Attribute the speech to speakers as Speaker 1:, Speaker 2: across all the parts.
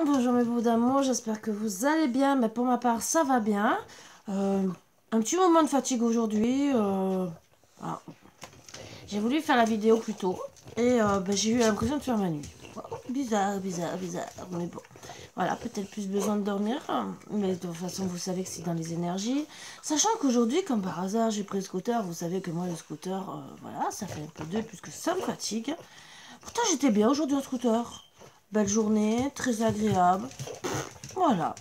Speaker 1: Bonjour mes bouts d'amour, j'espère que vous allez bien, mais pour ma part ça va bien. Un petit moment de fatigue aujourd'hui. Voilà. J'ai voulu faire la vidéo plus tôt et j'ai eu l'impression de faire ma nuit. Bizarre, mais bon. Voilà, peut-être plus besoin de dormir, mais de toute façon vous savez que c'est dans les énergies. Sachant qu'aujourd'hui, comme par hasard, j'ai pris le scooter. Vous savez que moi le scooter, voilà, ça fait un peu d'eux puisque ça me fatigue. Pourtant j'étais bien aujourd'hui en scooter. Belle journée, très agréable. Voilà.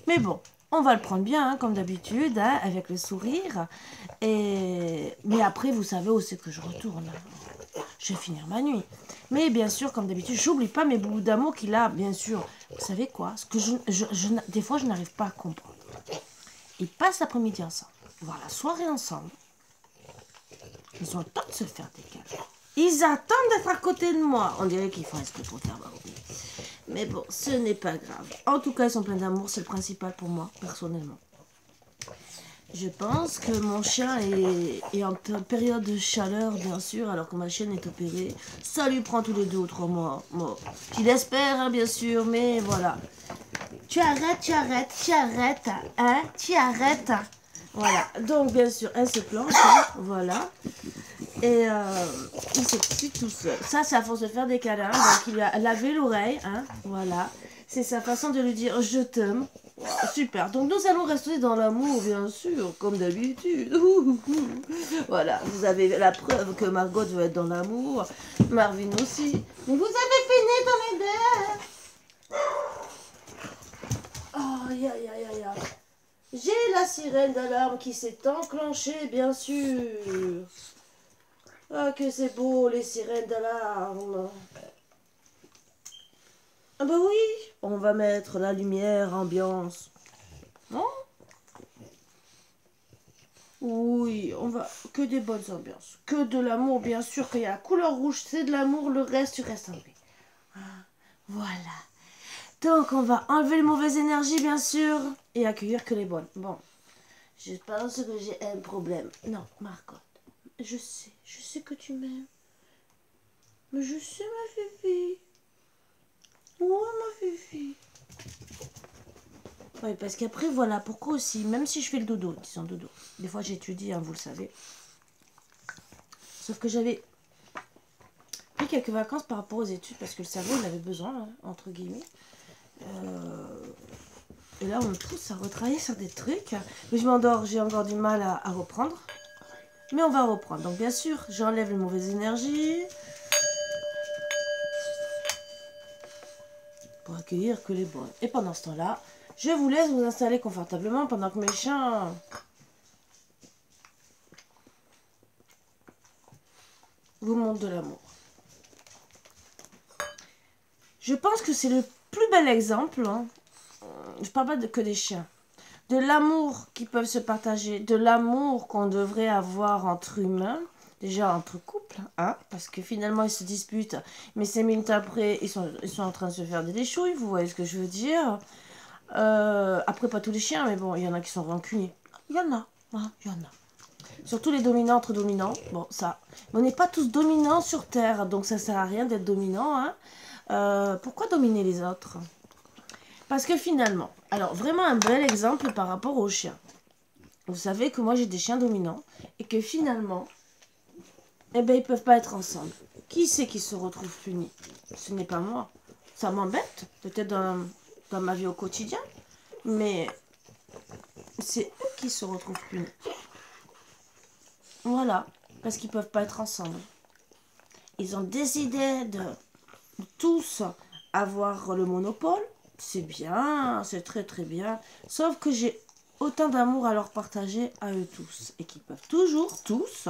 Speaker 1: Mais bon, on va le prendre bien, hein, comme d'habitude, hein, avec le sourire. Mais après, vous savez où c'est que je retourne. Je vais finir ma nuit. Mais bien sûr, comme d'habitude, j'oublie pas mes bouts d'amour qu'il a, bien sûr. Vous savez quoi? Ce que des fois, je n'arrive pas à comprendre. Ils passent l'après-midi ensemble, voir la soirée ensemble. Ils ont le temps de se faire des câlins. Ils attendent d'être à côté de moi. On dirait qu'ils font exprès pour faire barouder. Mais bon, ce n'est pas grave. En tout cas, ils sont pleins d'amour. C'est le principal pour moi, personnellement. Je pense que mon chien est en période de chaleur, bien sûr, alors que ma chienne est opérée. Ça lui prend tous les 2 ou 3 mois. Bon, il espère, hein, bien sûr, mais voilà. Tu arrêtes, hein, tu arrêtes. Voilà, donc bien sûr, elle se planche, hein, voilà. Et il s'explique tout seul. Ça, c'est à force de faire des câlins. Donc, il a lavé l'oreille. Hein, voilà. C'est sa façon de lui dire je t'aime. Super. Donc, nous allons rester dans l'amour, bien sûr, comme d'habitude. Voilà. Vous avez la preuve que Margot veut être dans l'amour. Marvin aussi. Mais vous avez fini dans les deux. Oh, aïe, aïe, aïe, aïe, aïe. J'ai la sirène d'alarme qui s'est enclenchée, bien sûr. Ah, que c'est beau, les sirènes d'alarme. Ah bah oui, on va mettre la lumière, ambiance. Non? Oui, on va... Que des bonnes ambiances. Que de l'amour, bien sûr, qu'il y a la couleur rouge, c'est de l'amour, le reste, tu restes en paix. Ah, voilà. Donc, on va enlever les mauvaises énergies, bien sûr, et accueillir que les bonnes. Bon, je pense que j'ai un problème. Non, Margot, je sais que tu m'aimes. Mais je sais, ma fifi. Ouais, ma fifi. Oui, parce qu'après, voilà, pourquoi aussi, même si je fais le dodo, disons dodo, des fois j'étudie, hein, vous le savez. Sauf que j'avais pris quelques vacances par rapport aux études, parce que le cerveau, il avait besoin, hein, entre guillemets. Et là, on me pousse à retravailler sur des trucs. Mais je m'endors, j'ai encore du mal à reprendre. Mais on va reprendre. Donc, bien sûr, j'enlève les mauvaises énergies. Pour accueillir que les bonnes. Et pendant ce temps-là, je vous laisse vous installer confortablement pendant que mes chiens vous montrent de l'amour. Je pense que c'est le plus bel exemple. Hein. Je parle pas que des chiens. De l'amour qui peuvent se partager. De l'amour qu'on devrait avoir entre humains. Déjà entre couples. Hein, parce que finalement, ils se disputent. Mais 5 minutes après, ils sont en train de se faire des déchouilles. Vous voyez ce que je veux dire? Après, pas tous les chiens, mais bon, il y en a qui sont rancuniers. Il y en a. Hein, il y en a. Surtout les dominants entre dominants. Bon, ça. Mais on n'est pas tous dominants sur Terre. Donc, ça sert à rien d'être dominant. Hein. Pourquoi dominer les autres? Parce que finalement, alors vraiment un bel exemple par rapport aux chiens. Vous savez que moi j'ai des chiens dominants et que finalement, eh ben ils peuvent pas être ensemble. Qui c'est qui se retrouve puni? Ce n'est pas moi. Ça m'embête, peut-être dans ma vie au quotidien, mais c'est eux qui se retrouvent punis. Voilà, parce qu'ils peuvent pas être ensemble. Ils ont décidé de tous avoir le monopole. C'est bien, c'est très très bien. Sauf que j'ai autant d'amour à leur partager à eux tous. Et qu'ils peuvent toujours tous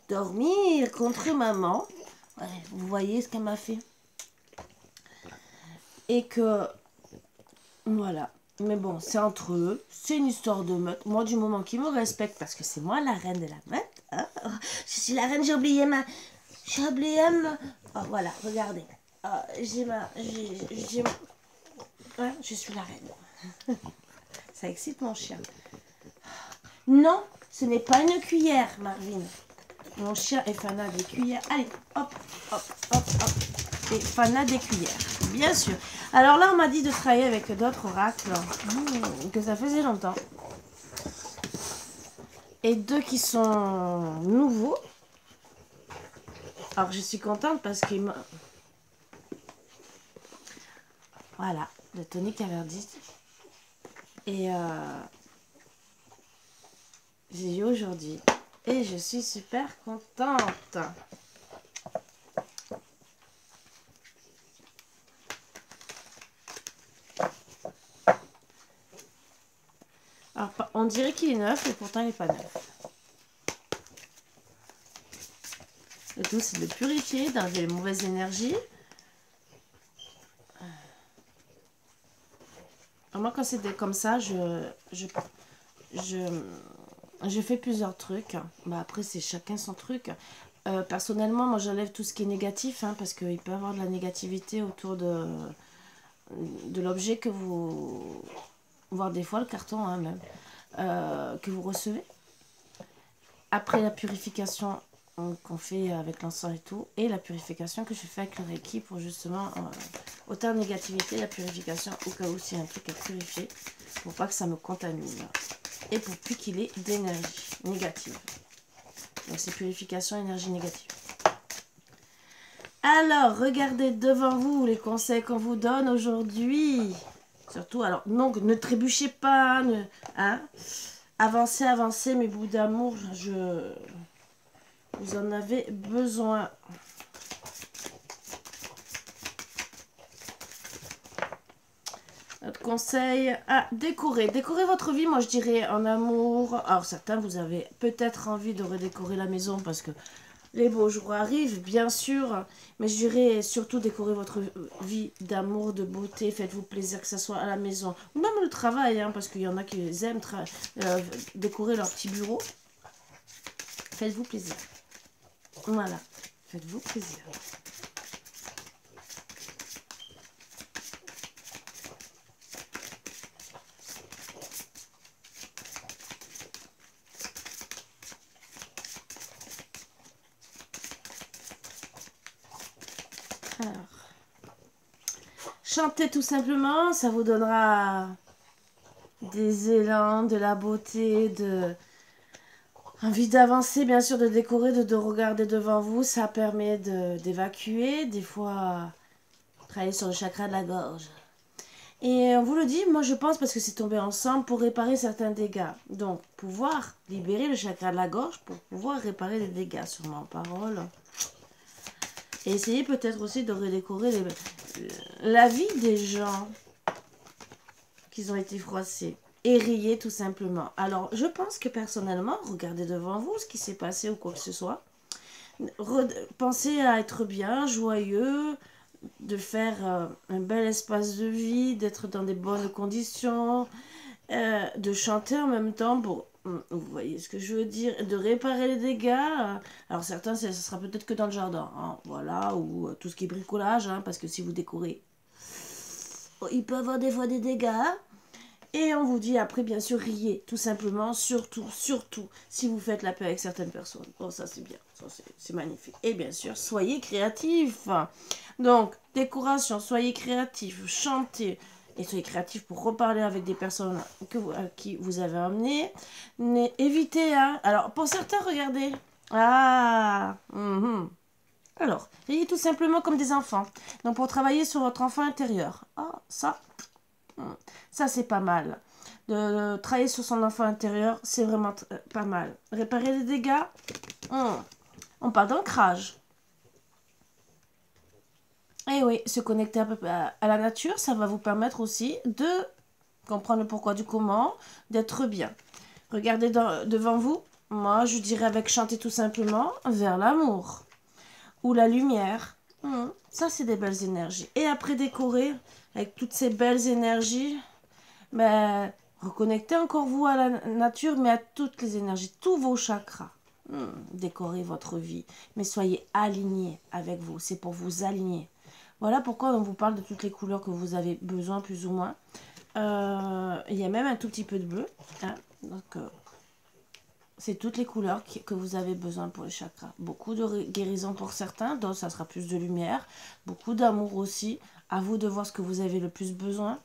Speaker 1: dormir contre maman. Ouais, vous voyez ce qu'elle m'a fait. Et que, voilà. Mais bon, c'est entre eux. C'est une histoire de meute. Moi, du moment qu'ils me respectent, parce que c'est moi la reine de la meute. Hein, je suis la reine, j'ai oublié ma... J'ai oublié ma... Oh, voilà, regardez. Oh, Ouais, je suis la reine. Ça excite mon chien. Non, ce n'est pas une cuillère, Marvin. Mon chien est fanat des cuillères. Allez, hop, hop, hop, hop. et Fana des cuillères, bien sûr. Alors là, on m'a dit de travailler avec d'autres oracles, que ça faisait longtemps. Et deux qui sont nouveaux. Alors, je suis contente parce qu'il m'a... Voilà, le tonique Averdis. Et j'ai eu aujourd'hui. Et je suis super contente. Alors, on dirait qu'il est neuf, mais pourtant il n'est pas neuf. Le tout, c'est de le purifier, d'enlever les mauvaises énergies. Alors moi, quand c'est comme ça, je fais plusieurs trucs. Bah, après, c'est chacun son truc. Personnellement, moi, j'enlève tout ce qui est négatif, hein, parce qu'il peut y avoir de la négativité autour de l'objet que vous... voire des fois le carton, hein, même, que vous recevez. Après la purification qu'on fait avec l'encens et tout, et la purification que je fais avec le Reiki pour justement autant de négativité, la purification au cas où s'il y a un truc à purifier, pour pas que ça me contamine. Et pour plus qu'il ait d'énergie négative. Donc c'est purification énergie négative. Alors, regardez devant vous les conseils qu'on vous donne aujourd'hui. Surtout, alors, donc, ne trébuchez pas, hein. Avancez, avancez, mes bouts d'amour, vous en avez besoin. Notre conseil à décorer. Décorer votre vie, moi je dirais en amour. Alors certains, vous avez peut-être envie de redécorer la maison parce que les beaux jours arrivent, bien sûr. Mais je dirais surtout décorer votre vie d'amour, de beauté. Faites-vous plaisir, que ce soit à la maison ou même le travail, hein, parce qu'il y en a qui aiment décorer leur petit bureau. Faites-vous plaisir. Voilà, faites-vous plaisir. Alors, chantez tout simplement, ça vous donnera des élans, de la beauté, envie d'avancer, bien sûr, de décorer, de regarder devant vous. Ça permet d'évacuer, des fois, travailler sur le chakra de la gorge. Et on vous le dit, moi je pense, parce que c'est tombé ensemble, pour réparer certains dégâts. Donc, pouvoir libérer le chakra de la gorge pour pouvoir réparer les dégâts, sûrement en parole. Et essayer peut-être aussi de redécorer la vie des gens qui ont été froissés. Et riez tout simplement. Alors, je pense que personnellement, regardez devant vous ce qui s'est passé ou quoi que ce soit. Pensez à être bien, joyeux, de faire un bel espace de vie, d'être dans des bonnes conditions, de chanter en même temps pour... Vous voyez ce que je veux dire, de réparer les dégâts. Alors certains, ce sera peut-être que dans le jardin, hein, voilà, ou tout ce qui est bricolage, hein, parce que si vous décorez, il peut y avoir des fois des dégâts. Et on vous dit après, bien sûr, riez, tout simplement, surtout, si vous faites la paix avec certaines personnes. Oh, ça c'est bien, ça c'est magnifique. Et bien sûr, soyez créatifs. Donc, décoration, soyez créatifs, chantez. Et soyez créatifs pour reparler avec des personnes à qui vous avez emmené. Évitez, hein. Alors, pour certains, regardez. Ah, Alors, riez tout simplement comme des enfants. Donc, pour travailler sur votre enfant intérieur. Ah, ça c'est pas mal. De travailler sur son enfant intérieur, c'est vraiment pas mal. Réparer les dégâts, on parle d'ancrage. Et oui, se connecter à la nature, ça va vous permettre aussi de comprendre le pourquoi du comment, d'être bien. Regardez devant vous, moi je dirais avec chanter tout simplement vers l'amour ou la lumière. Ça, c'est des belles énergies. Et après décorer avec toutes ces belles énergies, ben, reconnectez encore vous à la nature, mais à toutes les énergies, tous vos chakras. Décorez votre vie, mais soyez alignés avec vous. C'est pour vous aligner. Voilà pourquoi on vous parle de toutes les couleurs que vous avez besoin, plus ou moins. Il y a même un tout petit peu de bleu. Hein, donc, c'est toutes les couleurs que vous avez besoin pour les chakras. Beaucoup de guérison pour certains, d'autres ça sera plus de lumière, beaucoup d'amour aussi. À vous de voir ce que vous avez le plus besoin.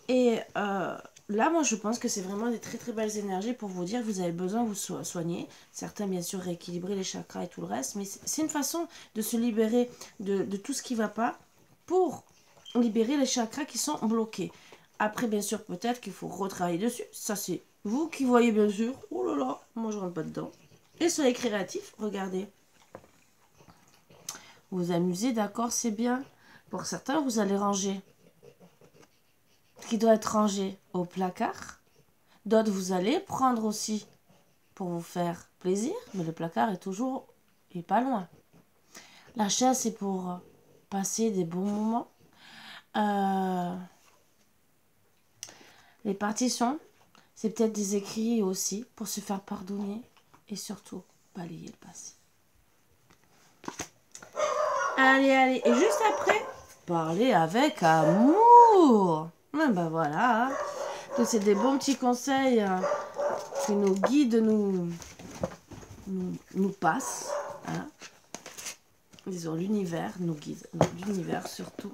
Speaker 1: Et là, moi, je pense que c'est vraiment des très très belles énergies pour vous dire que vous avez besoin de vous soigner. Certains, bien sûr, rééquilibrer les chakras et tout le reste. Mais c'est une façon de se libérer de tout ce qui ne va pas pour libérer les chakras qui sont bloqués. Après, bien sûr, peut-être qu'il faut retravailler dessus. Ça, c'est vous qui voyez, bien sûr. Oh là là, moi, je rentre pas dedans. Et soyez créatifs, regardez. Vous amusez, d'accord, c'est bien. Pour certains, vous allez ranger ce qui doit être rangé au placard. D'autres, vous allez prendre aussi pour vous faire plaisir. Mais le placard est toujours pas loin. La chaise, c'est pour passer des bons moments. Les partitions, c'est peut-être des écrits aussi pour se faire pardonner. Et surtout, balayer le passé. Allez, allez. Et juste après, parler avec amour. Et ben voilà. Donc c'est des bons petits conseils que nos guides nous passent. Hein. Disons l'univers, nos guides. L'univers surtout.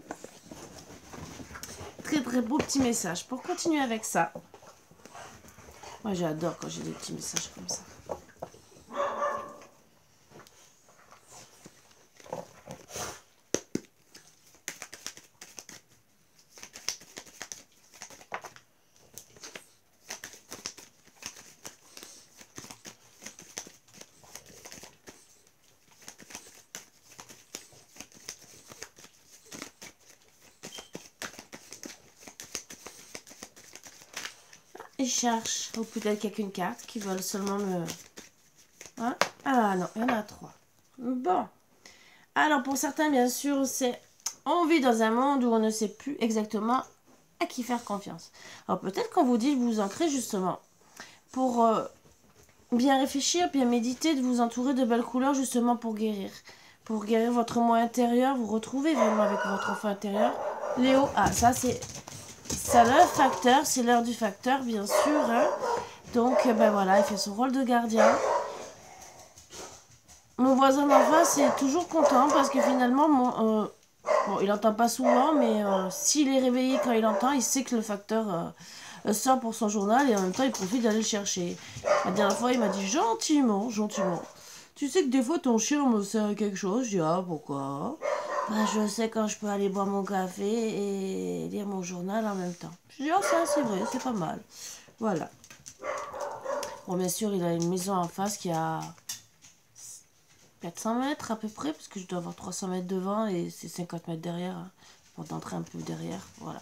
Speaker 1: Très très beau petit message. Pour continuer avec ça. Moi j'adore quand j'ai des petits messages comme ça. Et cherche, ou peut-être qu'il n'y a qu'une carte qui veulent seulement me... Hein? Ah non, il y en a 3. Bon. Alors pour certains, bien sûr, c'est... On vit dans un monde où on ne sait plus exactement à qui faire confiance. Alors peut-être qu'on vous dit de vous ancrer justement pour bien réfléchir, bien méditer, de vous entourer de belles couleurs justement pour guérir. Pour guérir votre moi intérieur, vous retrouvez vraiment avec votre enfant intérieur. Léo, ah ça c'est... C'est le facteur, c'est l'heure du facteur, bien sûr. Hein. Donc, ben voilà, il fait son rôle de gardien. Mon voisin d'en face est toujours content parce que finalement, bon, il n'entend pas souvent, mais s'il est réveillé quand il entend, il sait que le facteur sort pour son journal et en même temps, il profite d'aller le chercher. La dernière fois, il m'a dit gentiment, gentiment. Tu sais que des fois, ton chien me sert à quelque chose. Je dis, ah, pourquoi? Ben, je sais quand je peux aller boire mon café et lire mon journal en même temps. Je dis, ah, ça, c'est vrai, c'est pas mal. Voilà. Bon, bien sûr, il a une maison en face qui a 400 mètres à peu près, parce que je dois avoir 300 mètres devant et c'est 50 mètres derrière, hein, pour d'entrer un peu derrière. Voilà.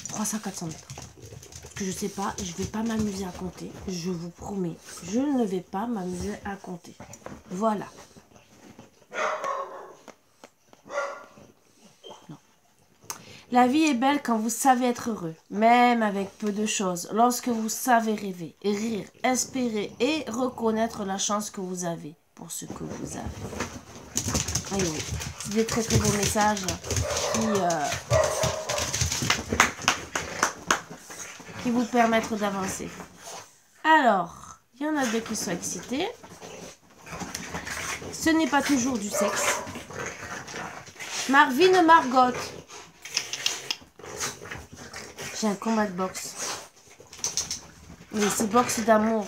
Speaker 1: 300-400 mètres. Que je sais pas, je vais pas m'amuser à compter, je vous promets, je ne vais pas m'amuser à compter. Voilà. Non. La vie est belle quand vous savez être heureux, même avec peu de choses, lorsque vous savez rêver, rire, espérer et reconnaître la chance que vous avez pour ce que vous avez. Et oui, c'est des très très beaux messages qui vous permettre d'avancer. Alors, il y en a deux qui sont excités. Ce n'est pas toujours du sexe. Marvin Margot. J'ai un combat de boxe. Mais c'est boxe d'amour.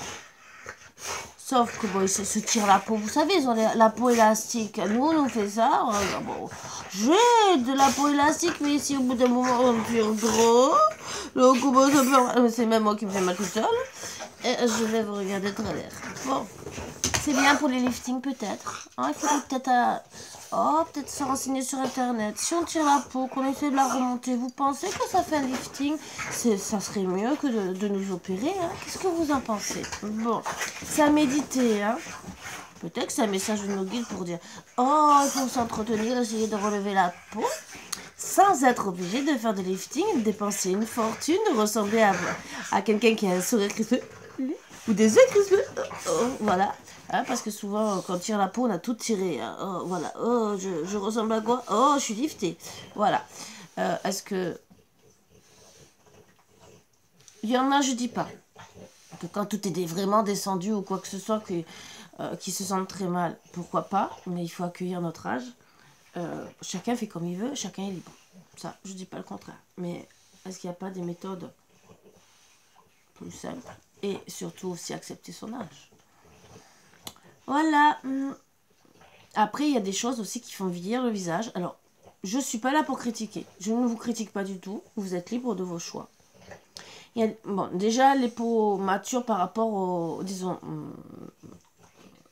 Speaker 1: Sauf que bon, ils se tirent la peau. Vous savez, ils ont la peau élastique. Nous, on fait ça. Bon, j'ai de la peau élastique, mais ici, au bout d'un moment, on tire trop. Donc, c'est même moi qui me fais mal tout seul. Et je vais vous regarder de travers. Bon, c'est bien pour les liftings, peut-être. Hein, il faudrait peut-être se renseigner sur Internet. Si on tire la peau, qu'on essaie de la remonter, vous pensez que ça fait un lifting? Ça serait mieux que de nous opérer. Hein. Qu'est-ce que vous en pensez? Bon, c'est à méditer. Hein. Peut-être que c'est un message de nos guides pour dire « Oh, il faut s'entretenir, essayer de relever la peau. » Sans être obligé de faire de lifting, de dépenser une fortune, de ressembler à quelqu'un qui a un sourire crispé ou des yeux crispés. Voilà. Hein, parce que souvent, quand on tire la peau, on a tout tiré. Hein. Oh, voilà. Oh, je ressemble à quoi? Oh, je suis liftée. Voilà. Est-ce que... Il y en a, je dis pas. que quand tout est vraiment descendu ou quoi que ce soit, qui se sentent très mal, pourquoi pas, mais il faut accueillir notre âge. Chacun fait comme il veut, chacun est libre. Ça, je dis pas le contraire. Mais est-ce qu'il n'y a pas des méthodes plus simples et surtout aussi accepter son âge? Voilà. Après, il y a des choses aussi qui font vieillir le visage. Alors, je ne suis pas là pour critiquer. Je ne vous critique pas du tout. Vous êtes libre de vos choix. Il y a, bon, déjà, les peaux matures par rapport au, disons,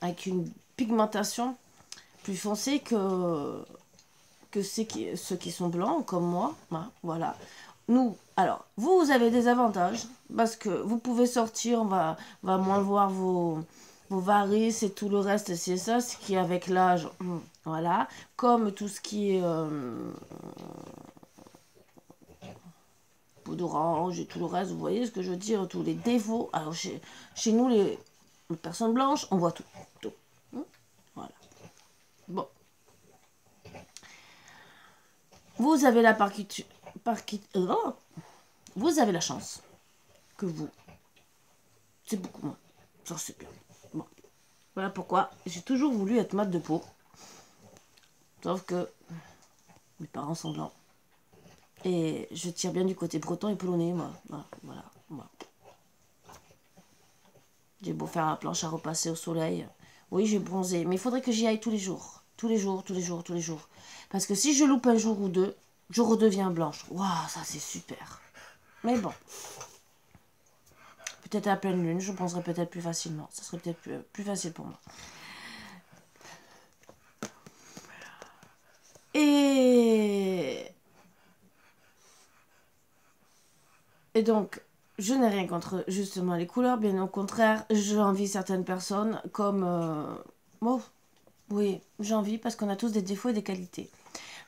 Speaker 1: avec une pigmentation plus foncée que ceux qui sont blancs, comme moi. Hein, voilà. Nous, alors, vous avez des avantages, parce que vous pouvez sortir, on va moins voir vos varices et tout le reste, c'est ça, ce qui est avec l'âge, voilà. Comme tout ce qui est peau d'orange et tout le reste, vous voyez ce que je veux dire, tous les défauts. Alors, chez nous, les personnes blanches, on voit tout. Voilà. Bon. Vous avez la vous avez la chance que vous. C'est beaucoup moins. Ça, c'est bien. Bon. Voilà pourquoi j'ai toujours voulu être mat de peau. Sauf que mes parents sont blancs. Et je tire bien du côté breton et polonais, moi. Voilà. J'ai beau faire la planche à repasser au soleil. Oui, j'ai bronzé. Mais il faudrait que j'y aille tous les jours. Tous les jours. Parce que si je loupe un jour ou deux, je redeviens blanche. Waouh, ça c'est super. Mais bon. Peut-être à la pleine lune, je bronzerai peut-être plus facilement. Ça serait peut-être plus facile pour moi. Et donc, je n'ai rien contre justement les couleurs, bien au contraire, j'envie certaines personnes comme... oh, oui, j'envie parce qu'on a tous des défauts et des qualités.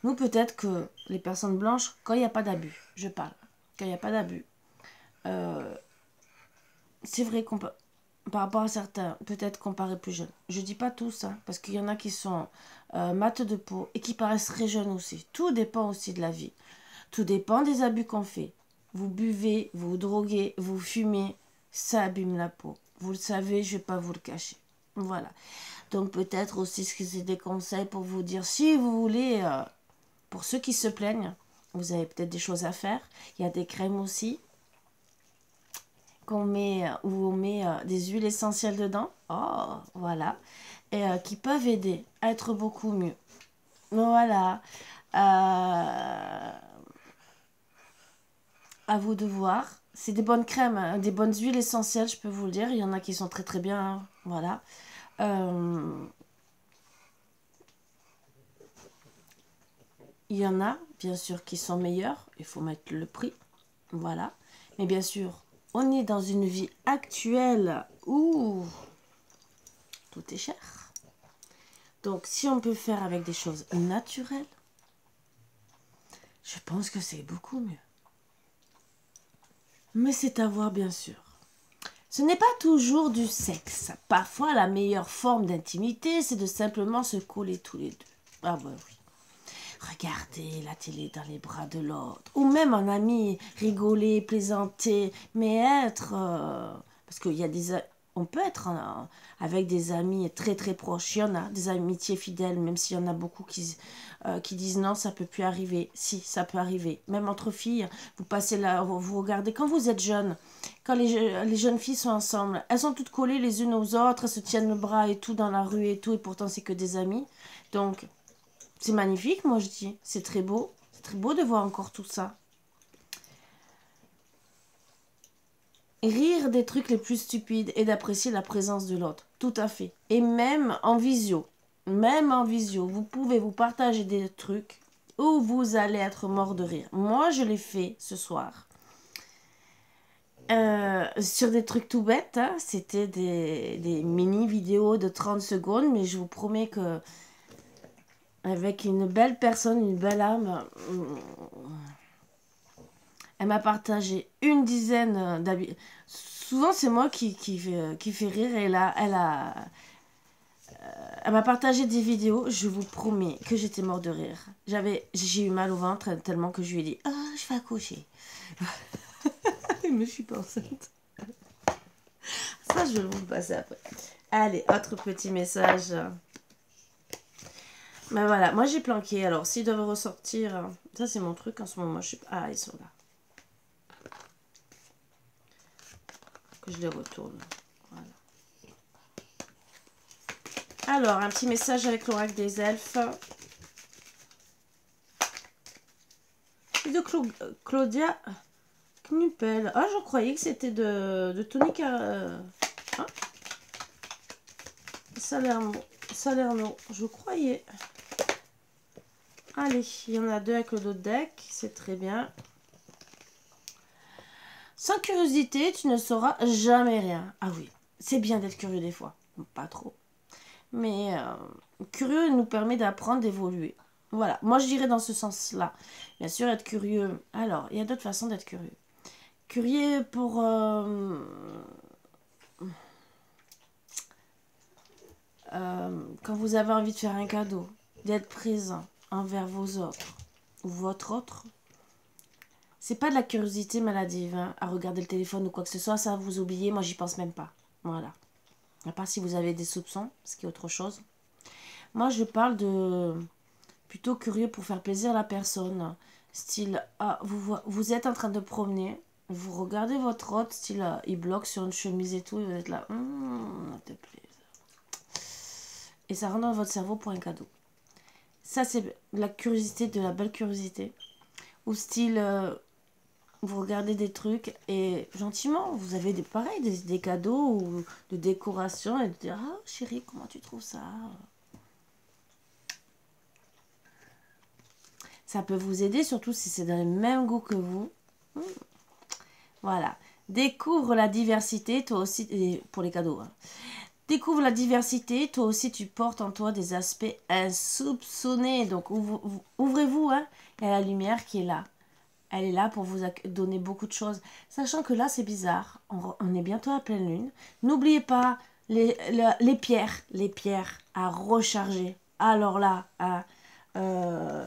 Speaker 1: Nous, peut-être que les personnes blanches, quand il n'y a pas d'abus, je parle, quand il n'y a pas d'abus, c'est vrai qu'on peut, par rapport à certains, peut-être comparer plus jeunes. Je dis pas tous, hein, parce qu'il y en a qui sont mat de peau et qui paraissent très jeunes aussi. Tout dépend aussi de la vie. Tout dépend des abus qu'on fait. Vous buvez, vous droguez, vous fumez, ça abîme la peau. Vous le savez, je ne vais pas vous le cacher. Voilà. Donc peut-être aussi que c'est des conseils pour vous dire, si vous voulez, pour ceux qui se plaignent, vous avez peut-être des choses à faire. Il y a des crèmes aussi qu'on met, où on met des huiles essentielles dedans. Oh, voilà. Et qui peuvent aider à être beaucoup mieux. Voilà. À vous de voir. C'est des bonnes crèmes, hein, des bonnes huiles essentielles, je peux vous le dire. Il y en a qui sont très très bien. Hein, voilà. Il y en a, bien sûr, qui sont meilleurs. Il faut mettre le prix. Voilà. Mais bien sûr, on est dans une vie actuelle où tout est cher. Donc, si on peut faire avec des choses naturelles, je pense que c'est beaucoup mieux. Mais c'est à voir, bien sûr. Ce n'est pas toujours du sexe. Parfois, la meilleure forme d'intimité, c'est de simplement se coller tous les deux. Ah bah oui. Regarder la télé dans les bras de l'autre. Ou même un ami, rigoler, plaisanter. Mais être... parce qu'il y a des... On peut être avec des amis très très proches. Il y en a des amitiés fidèles, même s'il y en a beaucoup qui disent non, ça peut plus arriver. Si, ça peut arriver. Même entre filles, vous passez là, vous regardez, quand vous êtes jeune, quand les jeunes filles sont ensemble, elles sont toutes collées les unes aux autres, elles se tiennent le bras et tout dans la rue et tout, et pourtant c'est que des amis. Donc, c'est magnifique, moi je dis. C'est très beau. C'est très beau de voir encore tout ça. Rire des trucs les plus stupides et d'apprécier la présence de l'autre. Tout à fait. Et même en visio. Vous pouvez vous partager des trucs où vous allez être mort de rire. Moi, je l'ai fait ce soir. Sur des trucs tout bêtes. Hein. C'était des mini-vidéos de 30 secondes. Mais je vous promets que avec une belle personne, une belle âme... Elle m'a partagé une dizaine d'habits. Souvent, c'est moi qui fait rire. Et là, elle m'a partagé des vidéos. Je vous promets que j'étais mort de rire. J'ai eu mal au ventre tellement que je lui ai dit « Ah, je vais accoucher. » Mais je suis pas enceinte. Ça, je vais vous le passer après. Allez, autre petit message. Ben voilà, moi j'ai planqué. Alors, s'ils doivent ressortir... Ça, c'est mon truc en ce moment. Je sais pas... Ah, ils sont là. Que je les retourne. Voilà. Alors, un petit message avec l'oracle des elfes. Et de Claudia Knuppel. Ah, je croyais que c'était de Tony hein? Salerno, je croyais. Allez, il y en a deux avec le dos de deck, c'est très bien. Sans curiosité, tu ne sauras jamais rien. Ah oui, c'est bien d'être curieux des fois. Pas trop. Mais curieux nous permet d'apprendre, d'évoluer. Voilà, moi je dirais dans ce sens-là. Bien sûr, être curieux. Alors, il y a d'autres façons d'être curieux. Curieux pour... quand vous avez envie de faire un cadeau, d'être présent envers vos autres ou votre autre, c'est pas de la curiosité maladive, hein, à regarder le téléphone ou quoi que ce soit, ça vous oubliez, moi j'y pense même pas. Voilà. À part si vous avez des soupçons, ce qui est autre chose. Moi je parle de plutôt curieux pour faire plaisir à la personne. Style, ah, vous êtes en train de promener, vous regardez votre hôte, style, il bloque sur une chemise et tout, et vous êtes là, te plaît. Et ça rentre dans votre cerveau pour un cadeau. Ça, c'est la curiosité, de la belle curiosité. Ou style, vous regardez des trucs et gentiment, vous avez des cadeaux ou de décoration et de dire, ah chérie, comment tu trouves ça? Ça peut vous aider, surtout si c'est dans le même goût que vous. Voilà. Découvre la diversité, toi aussi, et pour les cadeaux, hein. Découvre la diversité, toi aussi tu portes en toi des aspects insoupçonnés. Donc ouvrez-vous, hein, il y a la lumière qui est là. Elle est là pour vous donner beaucoup de choses. Sachant que là c'est bizarre, on est bientôt à pleine lune. N'oubliez pas les pierres à recharger. Alors là, hein,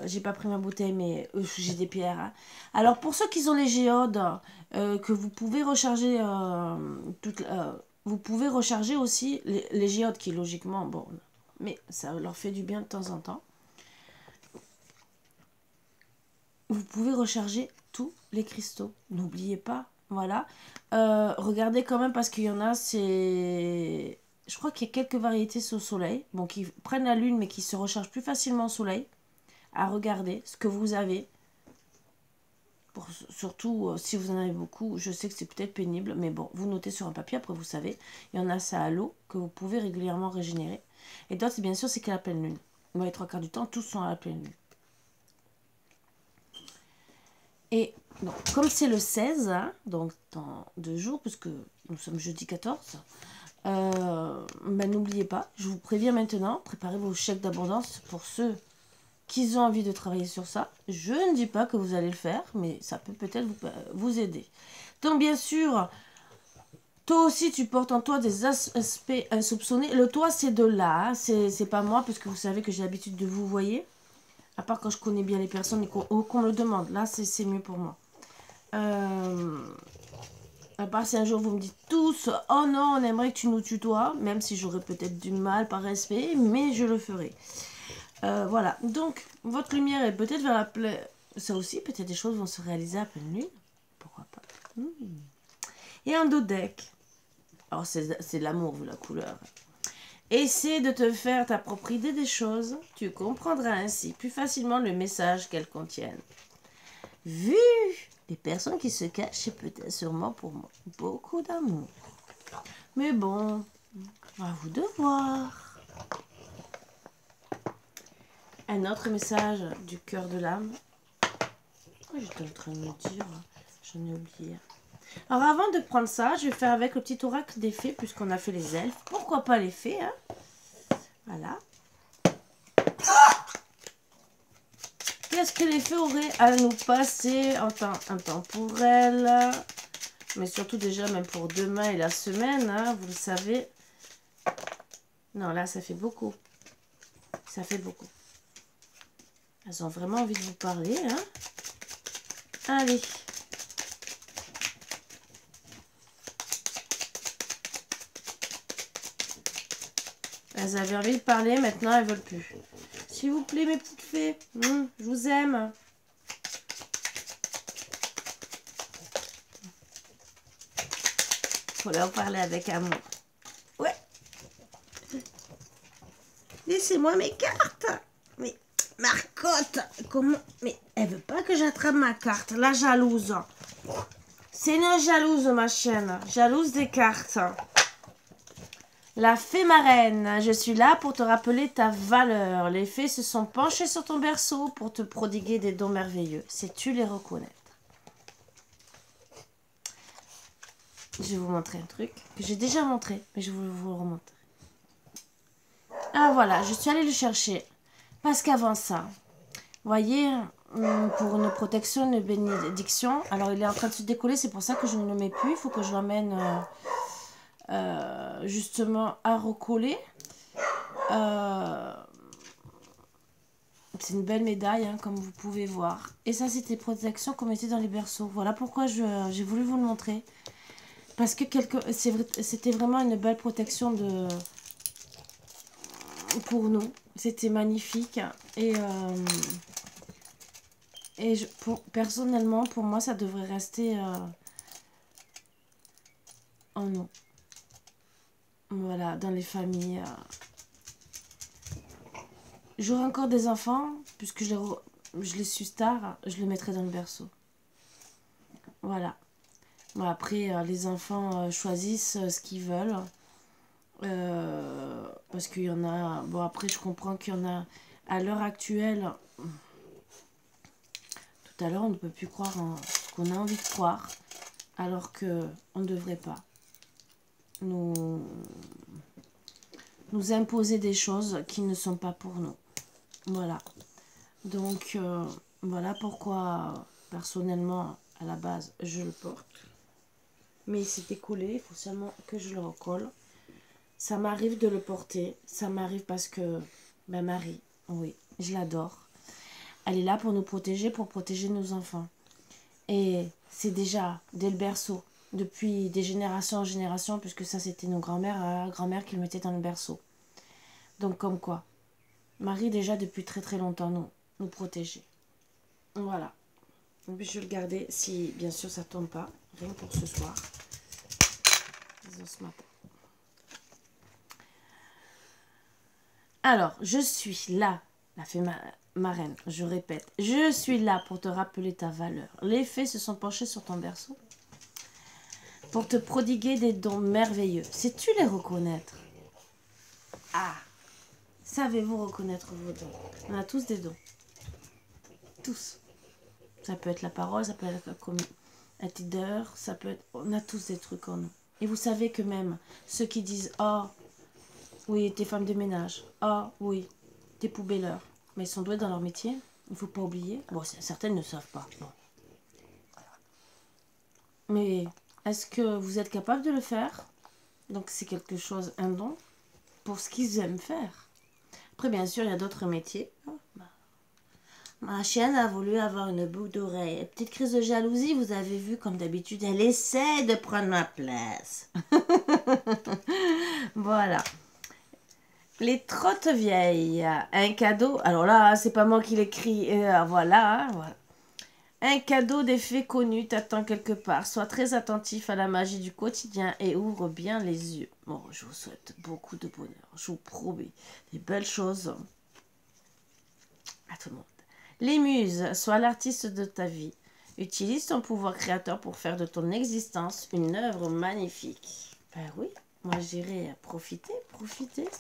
Speaker 1: j'ai pas pris ma bouteille mais j'ai des pierres. Hein. Alors pour ceux qui ont les géodes, que vous pouvez recharger vous pouvez recharger aussi les géodes qui, logiquement, bon, mais ça leur fait du bien de temps en temps. Vous pouvez recharger tous les cristaux. N'oubliez pas, voilà. Regardez quand même parce qu'il y en a, c'est... Je crois qu'il y a quelques variétés au soleil, bon, qui prennent la lune mais qui se rechargent plus facilement au soleil. À regarder ce que vous avez. Surtout si vous en avez beaucoup, je sais que c'est peut-être pénible, mais bon, vous notez sur un papier, après vous savez, il y en a ça à l'eau, que vous pouvez régulièrement régénérer. Et d'autres, bien sûr, c'est qu'à la pleine lune. Moi, les 3/4 du temps, tous sont à la pleine lune. Et donc, comme c'est le 16, hein, donc dans 2 jours, puisque nous sommes jeudi 14, ben, n'oubliez pas, je vous préviens maintenant, préparez vos chèques d'abondance pour ceux qui ont envie de travailler sur ça. Je ne dis pas que vous allez le faire, mais ça peut peut-être vous aider. Donc bien sûr, toi aussi tu portes en toi des aspects insoupçonnés. Le toi c'est de là, hein. C'est pas moi, parce que vous savez que j'ai l'habitude de vous voyer. À part quand je connais bien les personnes et qu'on me le demande. Là c'est mieux pour moi. À part si un jour vous me dites tous, oh non, on aimerait que tu nous tutoies, même si j'aurais peut-être du mal par respect, mais je le ferai. Voilà, donc votre lumière est peut-être vers la pleine... Ça aussi, peut-être des choses vont se réaliser à pleine lune. Pourquoi pas. Et un dos deck. Alors c'est de l'amour vu la couleur. Essaie de te faire ta propre idée des choses. Tu comprendras ainsi plus facilement le message qu'elles contiennent. Vu les personnes qui se cachent, c'est peut-être sûrement pour moi beaucoup d'amour. Mais bon, à vous de voir. Un autre message du cœur de l'âme. Oh, j'étais en train de me dire, j'en ai oublié. Alors avant de prendre ça, je vais faire avec le petit oracle des fées, puisqu'on a fait les elfes. Pourquoi pas les fées, hein? Voilà. Qu'est-ce que les fées auraient à nous passer en temps intemporel? Mais surtout déjà même pour demain et la semaine, hein, vous le savez. Non, là ça fait beaucoup. Ça fait beaucoup. Elles ont vraiment envie de vous parler, hein. Allez. Elles avaient envie de parler, maintenant elles veulent plus. S'il vous plaît, mes petites fées, je vous aime. Faut leur parler avec amour. Ouais. Laissez-moi mes cartes. Mais Marcotte, comment... Mais elle veut pas que j'attrape ma carte, la jalouse. C'est une jalouse, ma chienne. Jalouse des cartes. La fée marraine, je suis là pour te rappeler ta valeur. Les fées se sont penchées sur ton berceau pour te prodiguer des dons merveilleux. Sais-tu les reconnaître? Je vais vous montrer un truc que j'ai déjà montré, mais je vais vous le remontrer. Ah voilà, je suis allée le chercher. Parce qu'avant ça, vous voyez, pour une protection, une bénédiction, alors il est en train de se décoller, c'est pour ça que je ne le mets plus. Il faut que je l'emmène justement à recoller. C'est une belle médaille, hein, comme vous pouvez voir. Et ça, c'était protection qu'on mettait dans les berceaux. Voilà pourquoi j'ai voulu vous le montrer. Parce que c'était vraiment une belle protection pour nous. C'était magnifique. Et, personnellement, pour moi, ça devrait rester en nous. Voilà, dans les familles. J'aurai encore des enfants, puisque je les suis tard, je les mettrai dans le berceau. Voilà. Bon, après, les enfants choisissent ce qu'ils veulent. Parce qu'il y en a... Bon, après, je comprends qu'il y en a... À l'heure actuelle... Tout à l'heure, on ne peut plus croire en ce qu'on a envie de croire. Alors qu'on ne devrait pas nous imposer des choses qui ne sont pas pour nous. Voilà. Donc, voilà pourquoi, personnellement, à la base, je le porte. Mais c'est décollé, il faut seulement que je le recolle. Ça m'arrive de le porter. Ça m'arrive parce que ma Marie, oui, je l'adore. Elle est là pour nous protéger, pour protéger nos enfants. Et c'est déjà dès le berceau, depuis des générations en génération, puisque ça c'était nos grands-mères qui le mettaient dans le berceau. Donc comme quoi, Marie déjà depuis très très longtemps nous protégeait. Voilà. Et puis je vais le garder si bien sûr ça tombe pas, rien pour ce soir. Disons ce matin. Alors, je suis là, la fée marraine, je répète, je suis là pour te rappeler ta valeur. Les fées se sont penchées sur ton berceau pour te prodiguer des dons merveilleux. Sais-tu les reconnaître? Ah, savez-vous reconnaître vos dons? On a tous des dons. Tous. Ça peut être la parole, ça peut être être leader, ça peut être... On a tous des trucs en nous. Et vous savez que même ceux qui disent « Oh, oui, t'es femme de ménage. Oh, oui, t'es poubelleur. » Mais ils sont doués dans leur métier. Il ne faut pas oublier. Bon, certaines ne savent pas. Bon. Mais est-ce que vous êtes capable de le faire? Donc c'est quelque chose, un don, pour ce qu'ils aiment faire. Après, bien sûr, il y a d'autres métiers. Ma chienne a voulu avoir une boucle d'oreille. Petite crise de jalousie, vous avez vu, comme d'habitude, elle essaie de prendre ma place. Voilà. Les trottes vieilles. Un cadeau. Alors là, c'est pas moi qui l'écris. Voilà, voilà. Un cadeau des fées connues t'attend quelque part. Sois très attentif à la magie du quotidien et ouvre bien les yeux. Bon, je vous souhaite beaucoup de bonheur. Je vous promets des belles choses à tout le monde. Les muses, sois l'artiste de ta vie. Utilise ton pouvoir créateur pour faire de ton existence une œuvre magnifique. Ben oui, moi j'irai profiter,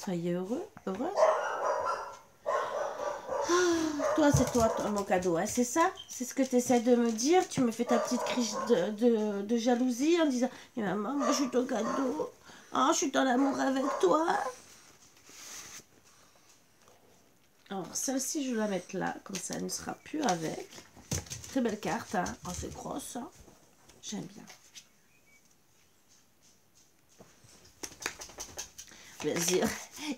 Speaker 1: soyez heureux, heureuse. Toi, c'est toi mon cadeau, hein, c'est ça? C'est ce que tu essaies de me dire? Tu me fais ta petite crise de jalousie en disant « Maman, moi je suis ton cadeau. Oh, je suis dans l'amour avec toi. » Alors, celle-ci, je vais la mettre là, comme ça, elle ne sera plus avec. Très belle carte, hein. Oh, c'est grosse, hein. J'aime bien. Bien sûr,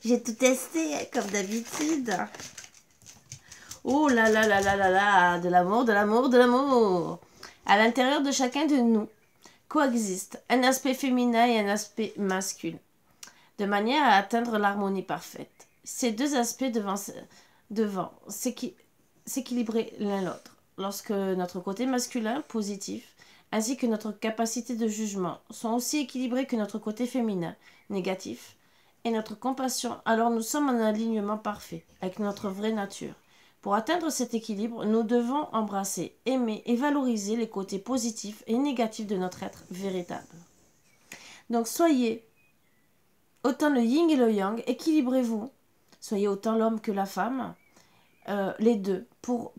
Speaker 1: j'ai tout testé, hein, comme d'habitude. Oh là là là là là là, de l'amour, de l'amour, de l'amour. À l'intérieur de chacun de nous coexiste un aspect féminin et un aspect masculin. de manière à atteindre l'harmonie parfaite. Ces deux aspects devant s'équilibrer l'un l'autre. Lorsque notre côté masculin, positif, ainsi que notre capacité de jugement sont aussi équilibrés que notre côté féminin, négatif, et notre compassion, alors nous sommes en alignement parfait avec notre vraie nature. Pour atteindre cet équilibre, nous devons embrasser, aimer et valoriser les côtés positifs et négatifs de notre être véritable. Donc soyez autant le yin et le yang, équilibrez-vous. Soyez autant l'homme que la femme, les deux, pour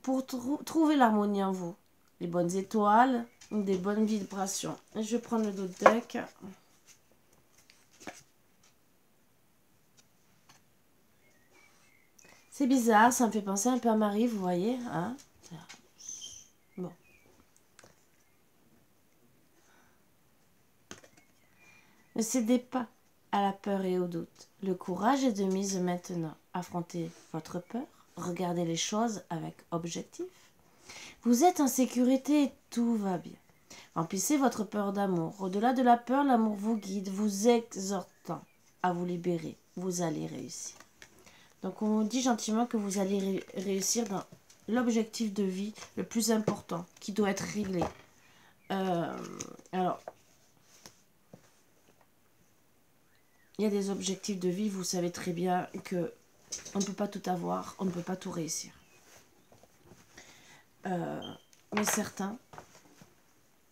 Speaker 1: trouver l'harmonie en vous. Les bonnes étoiles, des bonnes vibrations. Je vais prendre le dos deck. C'est bizarre, ça me fait penser un peu à Marie, vous voyez, hein? Bon. Ne cédez pas à la peur et au doute. Le courage est de mise maintenant. Affrontez votre peur, regardez les choses avec objectif. Vous êtes en sécurité et tout va bien. Remplissez votre peur d'amour. Au-delà de la peur, l'amour vous guide, vous exhortant à vous libérer. Vous allez réussir. Donc on dit gentiment que vous allez réussir dans l'objectif de vie le plus important qui doit être réglé. Alors, il y a des objectifs de vie, vous savez très bien que on ne peut pas tout avoir, on ne peut pas tout réussir. Mais certains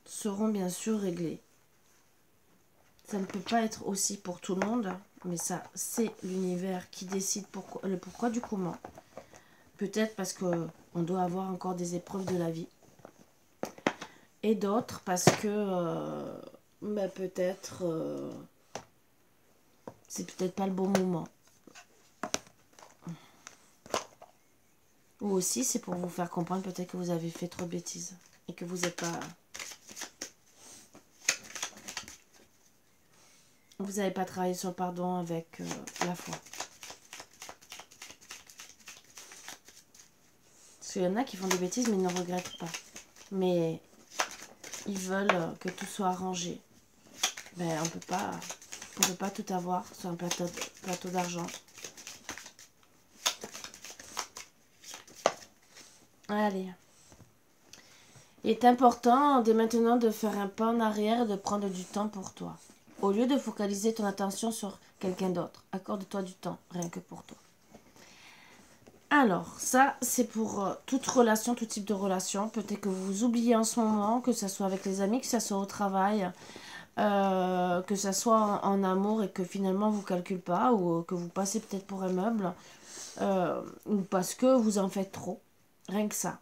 Speaker 1: seront bien sûr réglés. Ça ne peut pas être aussi pour tout le monde, mais ça, c'est l'univers qui décide le pourquoi du comment. Peut-être parce qu'on doit avoir encore des épreuves de la vie. Et d'autres parce que peut-être c'est peut-être pas le bon moment. Ou aussi c'est pour vous faire comprendre peut-être que vous avez fait trop de bêtises et que vous n'êtes pas... Vous n'avez pas travaillé sur le pardon avec la foi. Parce qu'il y en a qui font des bêtises mais ils ne regrettent pas. Mais ils veulent que tout soit arrangé. Ben, on peut pas tout avoir sur un plateau d'argent. Allez. Il est important dès maintenant de faire un pas en arrière et de prendre du temps pour toi. Au lieu de focaliser ton attention sur quelqu'un d'autre, accorde-toi du temps, rien que pour toi. Alors, ça, c'est pour toute relation, tout type de relation. Peut-être que vous oubliez en ce moment, que ce soit avec les amis, que ce soit au travail, que ce soit en amour et que finalement vous ne calculez pas ou que vous passez peut-être pour un meuble ou parce que vous en faites trop. Rien que ça.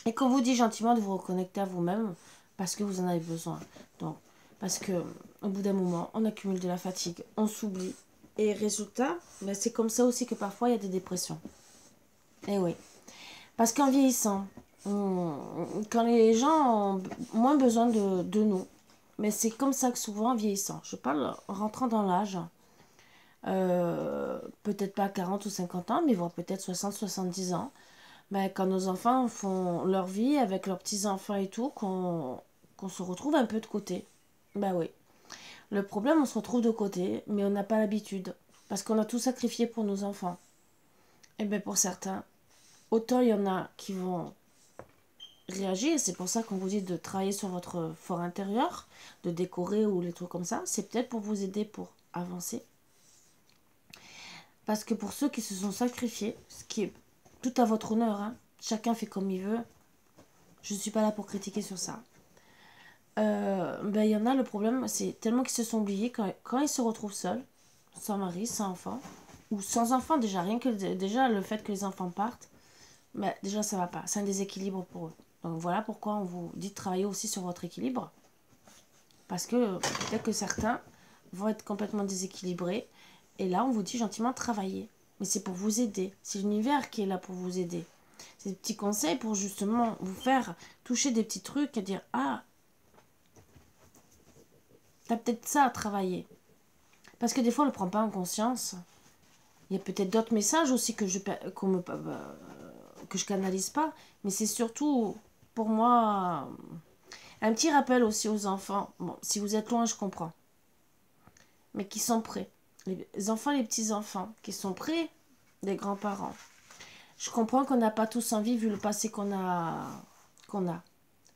Speaker 1: Et qu'on vous dit gentiment de vous reconnecter à vous-même parce que vous en avez besoin. Donc, parce que au bout d'un moment, on accumule de la fatigue, on s'oublie. Et résultat, ben c'est comme ça aussi que parfois il y a des dépressions. Et oui. Parce qu'en vieillissant, quand les gens ont moins besoin de nous, mais c'est comme ça que souvent en vieillissant, je parle en rentrant dans l'âge, peut-être pas 40 ou 50 ans, mais voire peut-être 60, 70 ans, ben, quand nos enfants font leur vie avec leurs petits-enfants et tout, qu'on se retrouve un peu de côté. Ben oui. Le problème, on se retrouve de côté, mais on n'a pas l'habitude. Parce qu'on a tout sacrifié pour nos enfants. Et bien pour certains, autant il y en a qui vont réagir. C'est pour ça qu'on vous dit de travailler sur votre fort intérieur, de décorer ou les trucs comme ça. C'est peut-être pour vous aider pour avancer. Parce que pour ceux qui se sont sacrifiés, ce qui est tout à votre honneur, hein, chacun fait comme il veut. Je ne suis pas là pour critiquer sur ça. Ben, y en a, le problème, c'est tellement qu'ils se sont oubliés quand ils se retrouvent seuls, sans mari, sans enfant, ou sans enfant déjà, rien que déjà le fait que les enfants partent, ben, déjà ça va pas, c'est un déséquilibre pour eux. Donc voilà pourquoi on vous dit de travailler aussi sur votre équilibre, parce que peut-être que certains vont être complètement déséquilibrés, et là on vous dit gentiment de travailler, mais c'est pour vous aider, c'est l'univers qui est là pour vous aider. C'est des petits conseils pour justement vous faire toucher des petits trucs et dire « Ah, t'as peut-être ça à travailler. » Parce que des fois, on ne le prend pas en conscience. Il y a peut-être d'autres messages aussi que je canalise pas. Mais c'est surtout, pour moi, un petit rappel aussi aux enfants. Bon, si vous êtes loin, je comprends. Mais qui sont prêts. les enfants, les petits-enfants, qui sont près des grands-parents. Je comprends qu'on n'a pas tous envie, vu le passé qu'on a.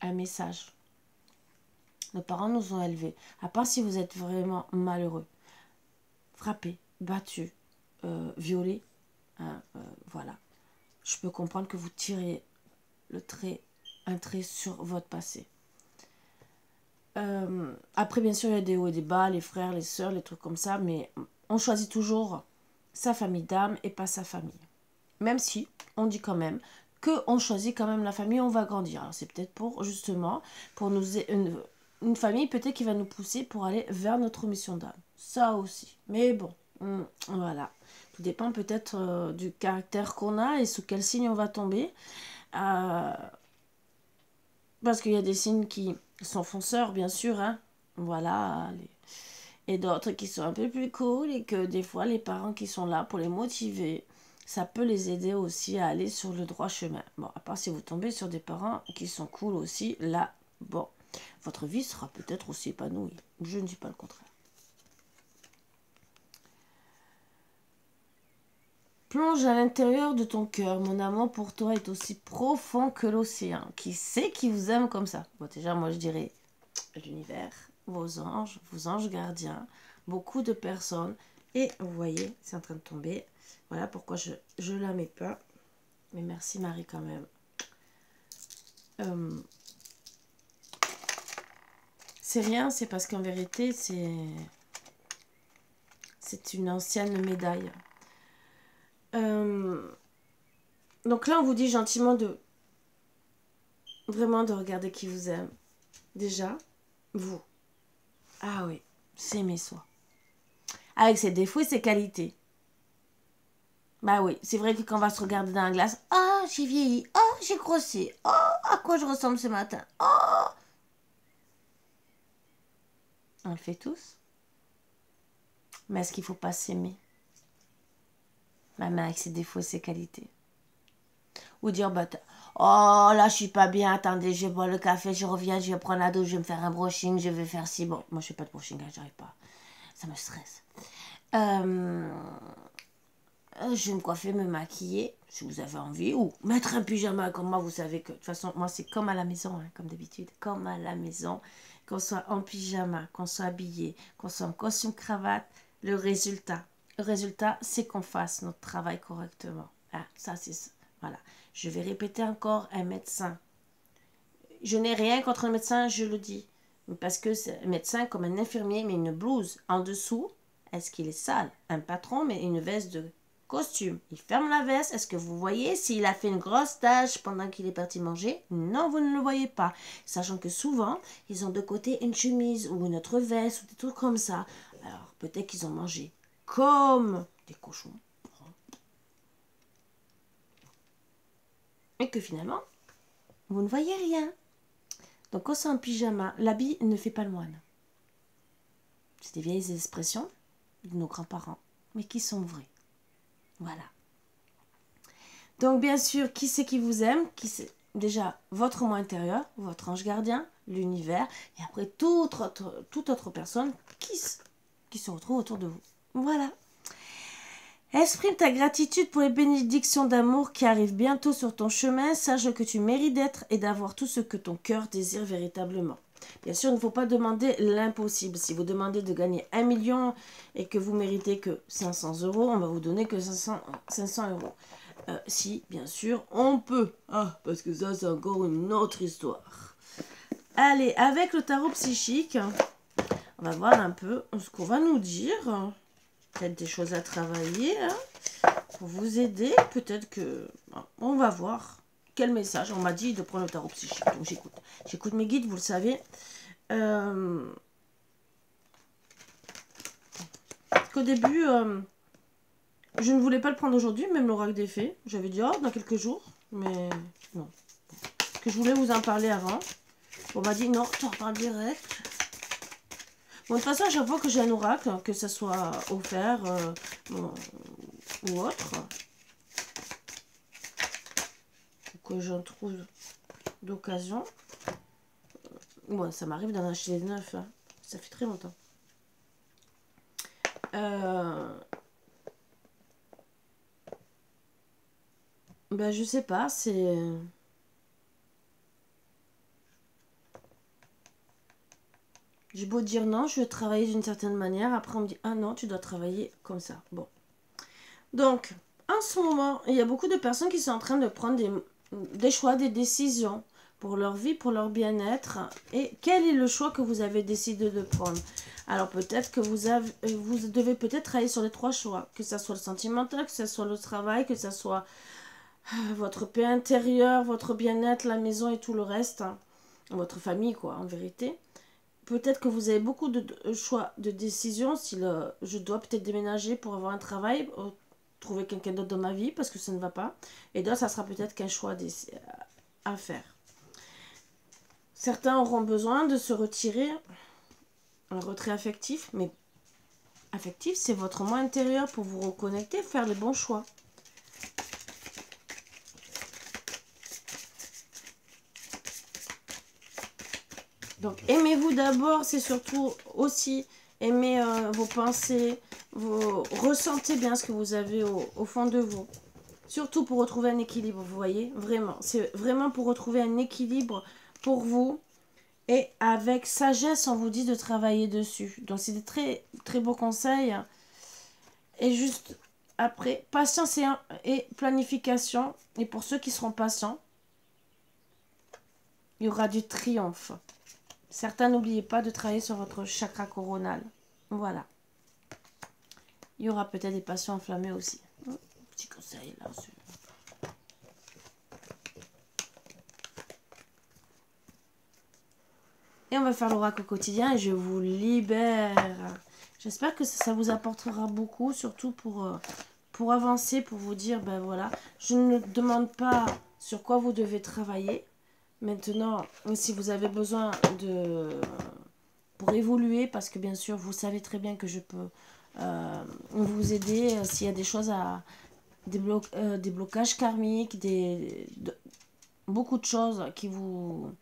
Speaker 1: Un message. Nos parents nous ont élevés. À part si vous êtes vraiment malheureux. Frappé, battu, violé. Hein, voilà. Je peux comprendre que vous tirez un trait sur votre passé. Après, bien sûr, il y a des hauts et des bas, les frères, les sœurs, les trucs comme ça, mais on choisit toujours sa famille d'âme et pas sa famille. Même si, on dit quand même qu'on choisit quand même la famille, on va grandir. Alors, c'est peut-être pour, justement, pour nous une famille peut-être qui va nous pousser pour aller vers notre mission d'âme. Ça aussi. Mais bon, voilà. Tout dépend peut-être du caractère qu'on a et sous quel signe on va tomber. Parce qu'il y a des signes qui sont fonceurs, bien sûr, hein. Voilà. Et d'autres qui sont un peu plus cool et que des fois, les parents qui sont là pour les motiver, ça peut les aider aussi à aller sur le droit chemin. Bon, à part si vous tombez sur des parents qui sont cool aussi, là, bon, votre vie sera peut-être aussi épanouie. Je ne dis pas le contraire. Plonge à l'intérieur de ton cœur. Mon amour pour toi est aussi profond que l'océan. Qui sait qui vous aime comme ça? Bon, déjà, moi, je dirais l'univers, vos anges gardiens, beaucoup de personnes. Et vous voyez, c'est en train de tomber. Voilà pourquoi je la mets pas. Mais merci Marie quand même. C'est rien, c'est parce qu'en vérité, c'est une ancienne médaille. Donc là, on vous dit gentiment de vraiment de regarder qui vous aime. Déjà, vous. Ah oui, s'aimer soi. Avec ses défauts et ses qualités. Bah oui, c'est vrai que quand on va se regarder dans la glace, oh, j'ai vieilli, oh, j'ai grossi, oh, à quoi je ressemble ce matin, oh. On le fait tous. Mais est-ce qu'il ne faut pas s'aimer? Même avec ses défauts et ses qualités. Ou dire, bah, oh là, je suis pas bien, attendez, je bois le café, je reviens, je vais prendre la douche, je vais me faire un brushing, je vais faire ci. Bon, moi, je fais pas de brushing, hein, j'arrive pas. Ça me stresse. Je vais me coiffer, me maquiller, si vous avez envie, ou mettre un pyjama comme moi. Vous savez que, de toute façon, moi, c'est comme à la maison, hein, comme d'habitude, comme à la maison, qu'on soit en pyjama, qu'on soit habillé, qu'on soit en costume cravate, le résultat, c'est qu'on fasse notre travail correctement. Ah, ça, c'est ça. Voilà. Je vais répéter encore, un médecin. Je n'ai rien contre un médecin, je le dis. Parce que c'est un médecin comme un infirmier, mais une blouse en dessous, est-ce qu'il est sale? Un patron met une veste de costume. Il ferme la veste. Est-ce que vous voyez s'il a fait une grosse tache pendant qu'il est parti manger? Non, vous ne le voyez pas. Sachant que souvent, ils ont de côté une chemise ou une autre veste ou des trucs comme ça. Alors, peut-être qu'ils ont mangé comme des cochons. Et que finalement, vous ne voyez rien. Donc, quand c'est en pyjama, l'habit ne fait pas le moine. C'est des vieilles expressions de nos grands-parents, mais qui sont vraies. Voilà. Donc, bien sûr, qui c'est qui vous aime? Qui c'est? Déjà, votre moi intérieur, votre ange gardien, l'univers, et après, toute autre personne qui se retrouve autour de vous. Voilà. Exprime ta gratitude pour les bénédictions d'amour qui arrivent bientôt sur ton chemin. Sache que tu mérites d'être et d'avoir tout ce que ton cœur désire véritablement. Bien sûr, il ne faut pas demander l'impossible. Si vous demandez de gagner 1 million et que vous méritez que 500 €, on va vous donner que 500 €. Si, bien sûr, on peut. Ah, parce que ça, c'est encore une autre histoire. Allez, avec le tarot psychique, on va voir un peu ce qu'on va nous dire. Peut-être des choses à travailler hein, pour vous aider. Peut-être que... on va voir quel message. On m'a dit de prendre le tarot psychique. Donc j'écoute. J'écoute mes guides, vous le savez. Qu'au début, je ne voulais pas le prendre aujourd'hui, même l'oracle des fées. J'avais dit, oh, dans quelques jours. Mais non. Parce que je voulais vous en parler avant. On m'a dit, non, tu en parles direct. Bon, de toute façon, à chaque fois que j'ai un oracle, que ce soit offert ou autre, ou que j'en trouve d'occasion, bon, ça m'arrive d'en acheter des neufs, hein. Ça fait très longtemps. Ben, je sais pas, c'est... J'ai beau dire non, je vais travailler d'une certaine manière. Après, on me dit, ah non, tu dois travailler comme ça. Bon. Donc, en ce moment, il y a beaucoup de personnes qui sont en train de prendre des choix, des décisions pour leur vie, pour leur bien-être. Et quel est le choix que vous avez décidé de prendre? Alors, peut-être que vous devez peut-être travailler sur les 3 choix. Que ce soit le sentimental, que ce soit le travail, que ce soit votre paix intérieure, votre bien-être, la maison et tout le reste. Votre famille, quoi, en vérité. Peut-être que vous avez beaucoup de choix de décision. Si je dois peut-être déménager pour avoir un travail, trouver quelqu'un d'autre dans ma vie parce que ça ne va pas. Et d'autres, ça sera peut-être qu'un choix à faire. Certains auront besoin de se retirer, un retrait affectif, mais affectif, c'est votre moi intérieur pour vous reconnecter, faire les bons choix. Donc, aimez-vous d'abord, c'est surtout aussi aimer vos pensées, ressentez bien ce que vous avez au fond de vous. Surtout pour retrouver un équilibre, vous voyez, vraiment. C'est vraiment pour retrouver un équilibre pour vous. Et avec sagesse, on vous dit de travailler dessus. Donc, c'est des très, très beaux conseils. Et juste après, patience et planification. Et pour ceux qui seront patients, il y aura du triomphe. Certains, n'oubliez pas de travailler sur votre chakra coronal. Voilà. Il y aura peut-être des passions enflammées aussi. Petit conseil là. Et on va faire l'oracle quotidien et je vous libère. J'espère que ça vous apportera beaucoup, surtout pour avancer, pour vous dire, ben voilà, je ne demande pas sur quoi vous devez travailler. Maintenant, si vous avez besoin pour évoluer, parce que bien sûr, vous savez très bien que je peux vous aider s'il y a des choses des blocages karmiques, beaucoup de choses qui vous...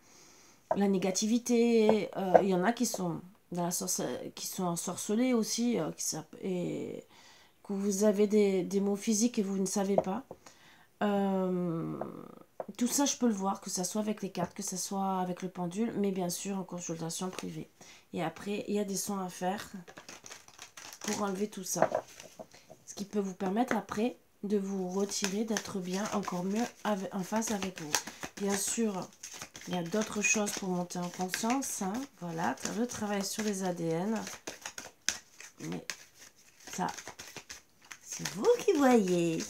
Speaker 1: La négativité, il y en a qui sont qui sont ensorcelés aussi, et que vous avez des maux physiques et vous ne savez pas. Tout ça, je peux le voir, que ce soit avec les cartes, que ce soit avec le pendule, mais bien sûr en consultation privée. Et après, il y a des soins à faire pour enlever tout ça. Ce qui peut vous permettre après de vous retirer, d'être bien, encore mieux en face avec vous. Bien sûr, il y a d'autres choses pour monter en conscience. Hein. Voilà, le travail sur les ADN. Mais ça, c'est vous qui voyez.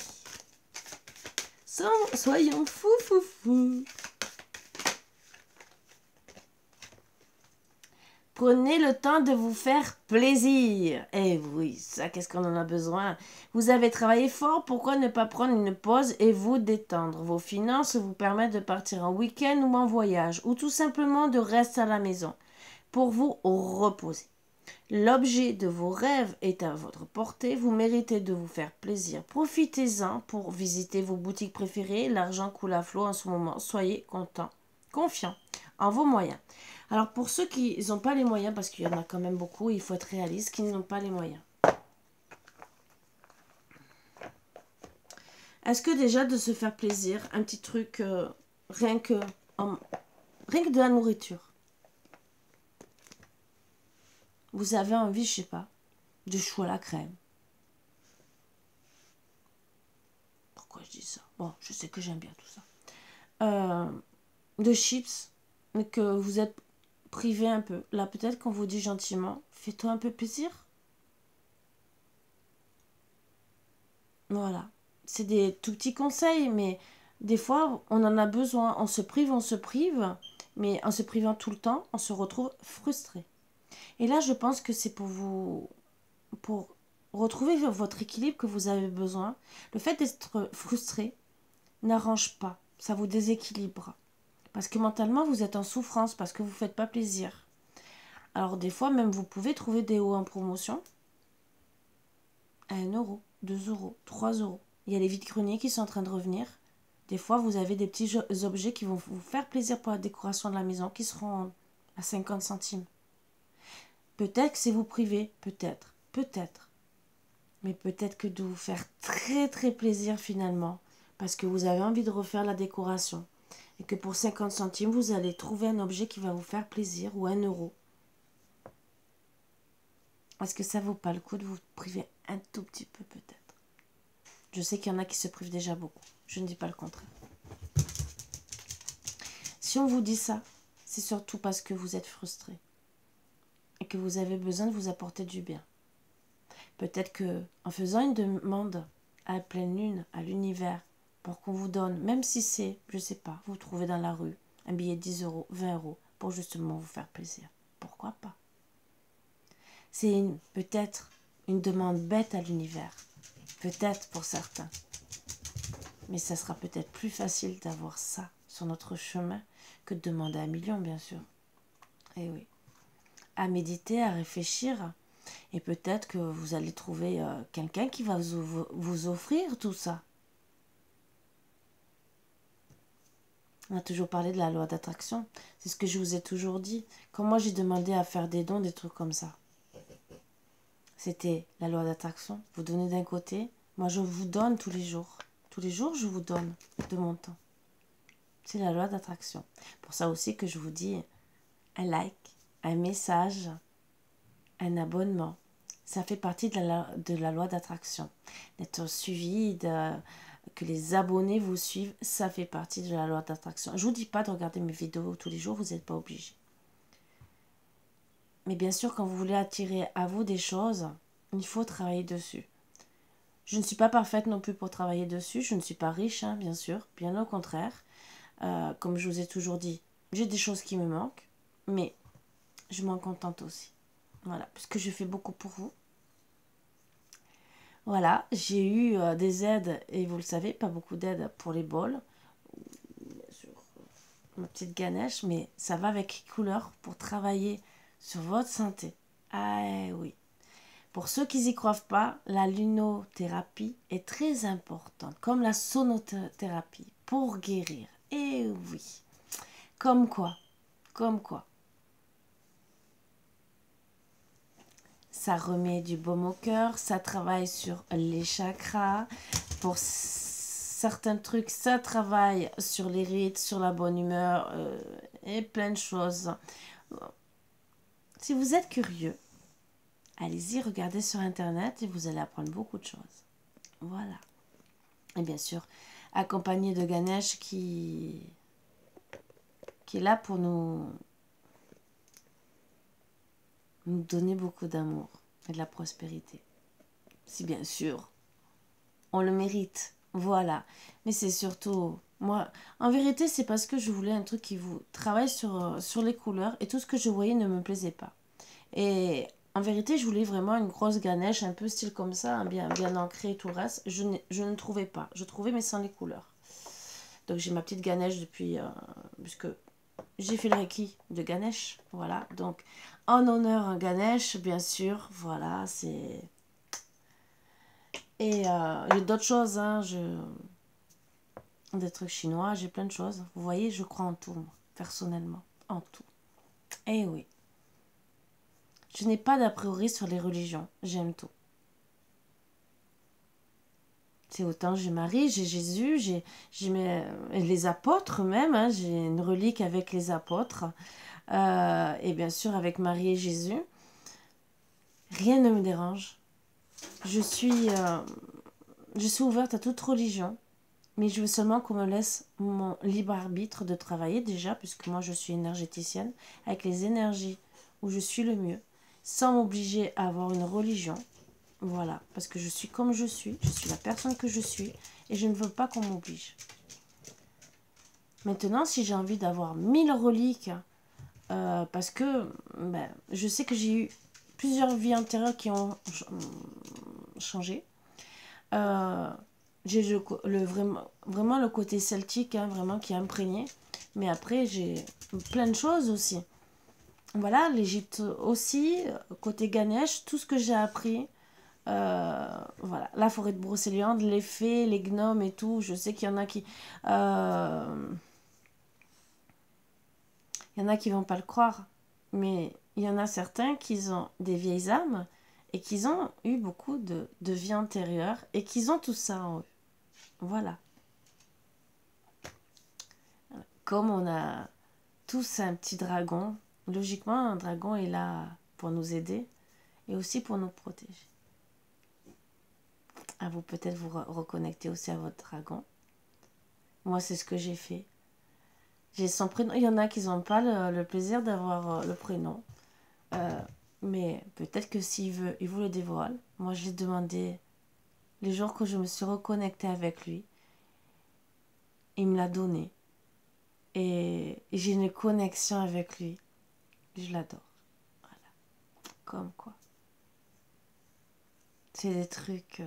Speaker 1: Soyons fous. Prenez le temps de vous faire plaisir. Eh oui, ça, qu'est-ce qu'on en a besoin? Vous avez travaillé fort, pourquoi ne pas prendre une pause et vous détendre? Vos finances vous permettent de partir en week-end ou en voyage, ou tout simplement de rester à la maison, pour vous reposer. L'objet de vos rêves est à votre portée, vous méritez de vous faire plaisir. Profitez-en pour visiter vos boutiques préférées, l'argent coule à flot en ce moment. Soyez confiants en vos moyens. Alors pour ceux qui n'ont pas les moyens, parce qu'il y en a quand même beaucoup, il faut être réaliste, qui n'ont pas les moyens. Est-ce que déjà de se faire plaisir, un petit truc, rien que de la nourriture, vous avez envie, je sais pas, de chou à la crème. Pourquoi je dis ça? Bon, je sais que j'aime bien tout ça. De chips, mais que vous êtes privé un peu. Là, peut-être qu'on vous dit gentiment, fais-toi un peu plaisir. Voilà. C'est des tout petits conseils, mais des fois, on en a besoin. On se prive, mais en se privant tout le temps, on se retrouve frustré. Et là, je pense que c'est pour retrouver votre équilibre que vous avez besoin. Le fait d'être frustré n'arrange pas. Ça vous déséquilibre. Parce que mentalement, vous êtes en souffrance parce que vous ne faites pas plaisir. Alors des fois, même vous pouvez trouver des hauts en promotion à 1 euro, 2 euros, 3 euros. Il y a les vides-greniers qui sont en train de revenir. Des fois, vous avez des petits objets qui vont vous faire plaisir pour la décoration de la maison qui seront à 50 centimes. Peut-être que c'est vous privé, peut-être. mais peut-être que de vous faire très très plaisir finalement, parce que vous avez envie de refaire la décoration, et que pour 50 centimes, vous allez trouver un objet qui va vous faire plaisir, ou 1 €. Est-ce que ça vaut pas le coup de vous priver un tout petit peu peut-être? Je sais qu'il y en a qui se privent déjà beaucoup, je ne dis pas le contraire. Si on vous dit ça, c'est surtout parce que vous êtes frustré et que vous avez besoin de vous apporter du bien. Peut-être que en faisant une demande à la pleine lune, à l'univers, pour qu'on vous donne, même si c'est, je sais pas, vous trouvez dans la rue un billet de 10 €, 20 €, pour justement vous faire plaisir. Pourquoi pas? C'est peut-être une demande bête à l'univers, peut-être pour certains. Mais ça sera peut-être plus facile d'avoir ça sur notre chemin que de demander 1 million, bien sûr. Eh oui. À méditer, à réfléchir. Et peut-être que vous allez trouver quelqu'un qui va vous offrir tout ça. On a toujours parlé de la loi d'attraction. C'est ce que je vous ai toujours dit. Quand moi j'ai demandé à faire des dons, des trucs comme ça. C'était la loi d'attraction. Vous donnez d'un côté, moi je vous donne tous les jours. Tous les jours je vous donne de mon temps. C'est la loi d'attraction. Pour ça aussi que je vous dis un like, un message, un abonnement. Ça fait partie de la loi d'attraction. D'être suivi, que les abonnés vous suivent, ça fait partie de la loi d'attraction. Je ne vous dis pas de regarder mes vidéos tous les jours, vous n'êtes pas obligé. Mais bien sûr, quand vous voulez attirer à vous des choses, il faut travailler dessus. Je ne suis pas parfaite non plus pour travailler dessus. Je ne suis pas riche, hein, bien sûr. Bien au contraire. Comme je vous ai toujours dit, j'ai des choses qui me manquent. Mais je m'en contente aussi. Voilà, puisque je fais beaucoup pour vous. Voilà, j'ai eu des aides, et vous le savez, pas beaucoup d'aides pour les bols. Bien sûr, ma petite Ganesh, mais ça va avec les couleurs pour travailler sur votre santé. Ah oui. Pour ceux qui n'y croient pas, la lunothérapie est très importante, comme la sonothérapie, pour guérir. Eh oui. Comme quoi. Comme quoi. Ça remet du baume au cœur, ça travaille sur les chakras. Pour certains trucs, ça travaille sur les rides, sur la bonne humeur et plein de choses. Si vous êtes curieux, allez-y, regardez sur Internet et vous allez apprendre beaucoup de choses. Voilà. Et bien sûr, accompagné de Ganesh qui est là pour nous donner beaucoup d'amour et de la prospérité. Si bien sûr, on le mérite. Voilà. Mais c'est surtout... Moi, en vérité, c'est parce que je voulais un truc qui vous travaille sur les couleurs et tout ce que je voyais ne me plaisait pas. Et en vérité, je voulais vraiment une grosse Ganesh, un peu style comme ça, hein, bien ancré et tout le reste. Je ne trouvais pas. Je trouvais, mais sans les couleurs. Donc j'ai ma petite Ganesh depuis... puisque j'ai fait le Reiki de Ganesh. Voilà. Donc, en honneur à Ganesh, bien sûr. Voilà, c'est... Et j'ai d'autres choses, hein, des trucs chinois, j'ai plein de choses. Vous voyez, je crois en tout, moi, personnellement, en tout. Eh oui. Je n'ai pas d'a priori sur les religions, j'aime tout. C'est autant j'ai Marie, j'ai Jésus, j'ai les apôtres même, hein, j'ai une relique avec les apôtres, et bien sûr avec Marie et Jésus. Rien ne me dérange. Je suis ouverte à toute religion. Mais je veux seulement qu'on me laisse mon libre arbitre de travailler déjà, puisque moi je suis énergéticienne, avec les énergies où je suis le mieux, sans m'obliger à avoir une religion. Voilà, parce que je suis comme je suis la personne que je suis, et je ne veux pas qu'on m'oblige. Maintenant, si j'ai envie d'avoir 1000 reliques, parce que je sais que j'ai eu plusieurs vies antérieures qui ont changé, j'ai vraiment le côté celtique, hein, vraiment qui est imprégné. Mais après, j'ai plein de choses aussi. Voilà, l'Égypte aussi, côté Ganesh, tout ce que j'ai appris. Voilà, la forêt de Brocéliande, les fées, les gnomes et tout. Je sais qu'il y en a qui... il y en a qui vont pas le croire. Mais il y en a certains qui ont des vieilles âmes et qu'ils ont eu beaucoup de vie antérieure et qu'ils ont tout ça en eux. Voilà. Comme on a tous un petit dragon, logiquement, un dragon est là pour nous aider et aussi pour nous protéger. À vous peut-être vous reconnecter aussi à votre dragon. Moi, c'est ce que j'ai fait. J'ai son prénom. Il y en a qui n'ont pas le plaisir d'avoir le prénom. Mais peut-être que s'il veut, il vous le dévoile. Moi, je l'ai demandé les jours que je me suis reconnectée avec lui. Il me l'a donné. Et j'ai une connexion avec lui. Je l'adore. Voilà. Comme quoi. C'est des trucs...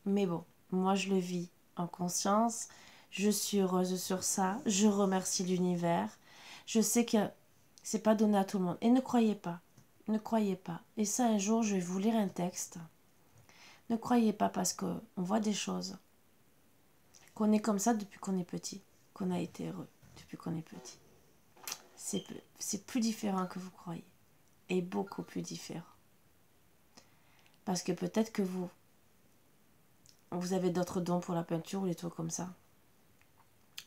Speaker 1: Mais bon, moi, je le vis en conscience. Je suis heureuse sur ça. Je remercie l'univers. Je sais que c'est pas donné à tout le monde. Et ne croyez pas. Ne croyez pas. Et ça, un jour, je vais vous lire un texte. Ne croyez pas parce qu'on voit des choses. Qu'on est comme ça depuis qu'on est petit. Qu'on a été heureux depuis qu'on est petit. C'est plus différent que vous croyez. Et beaucoup plus différent. Parce que peut-être que vous avez d'autres dons pour la peinture ou les trucs comme ça.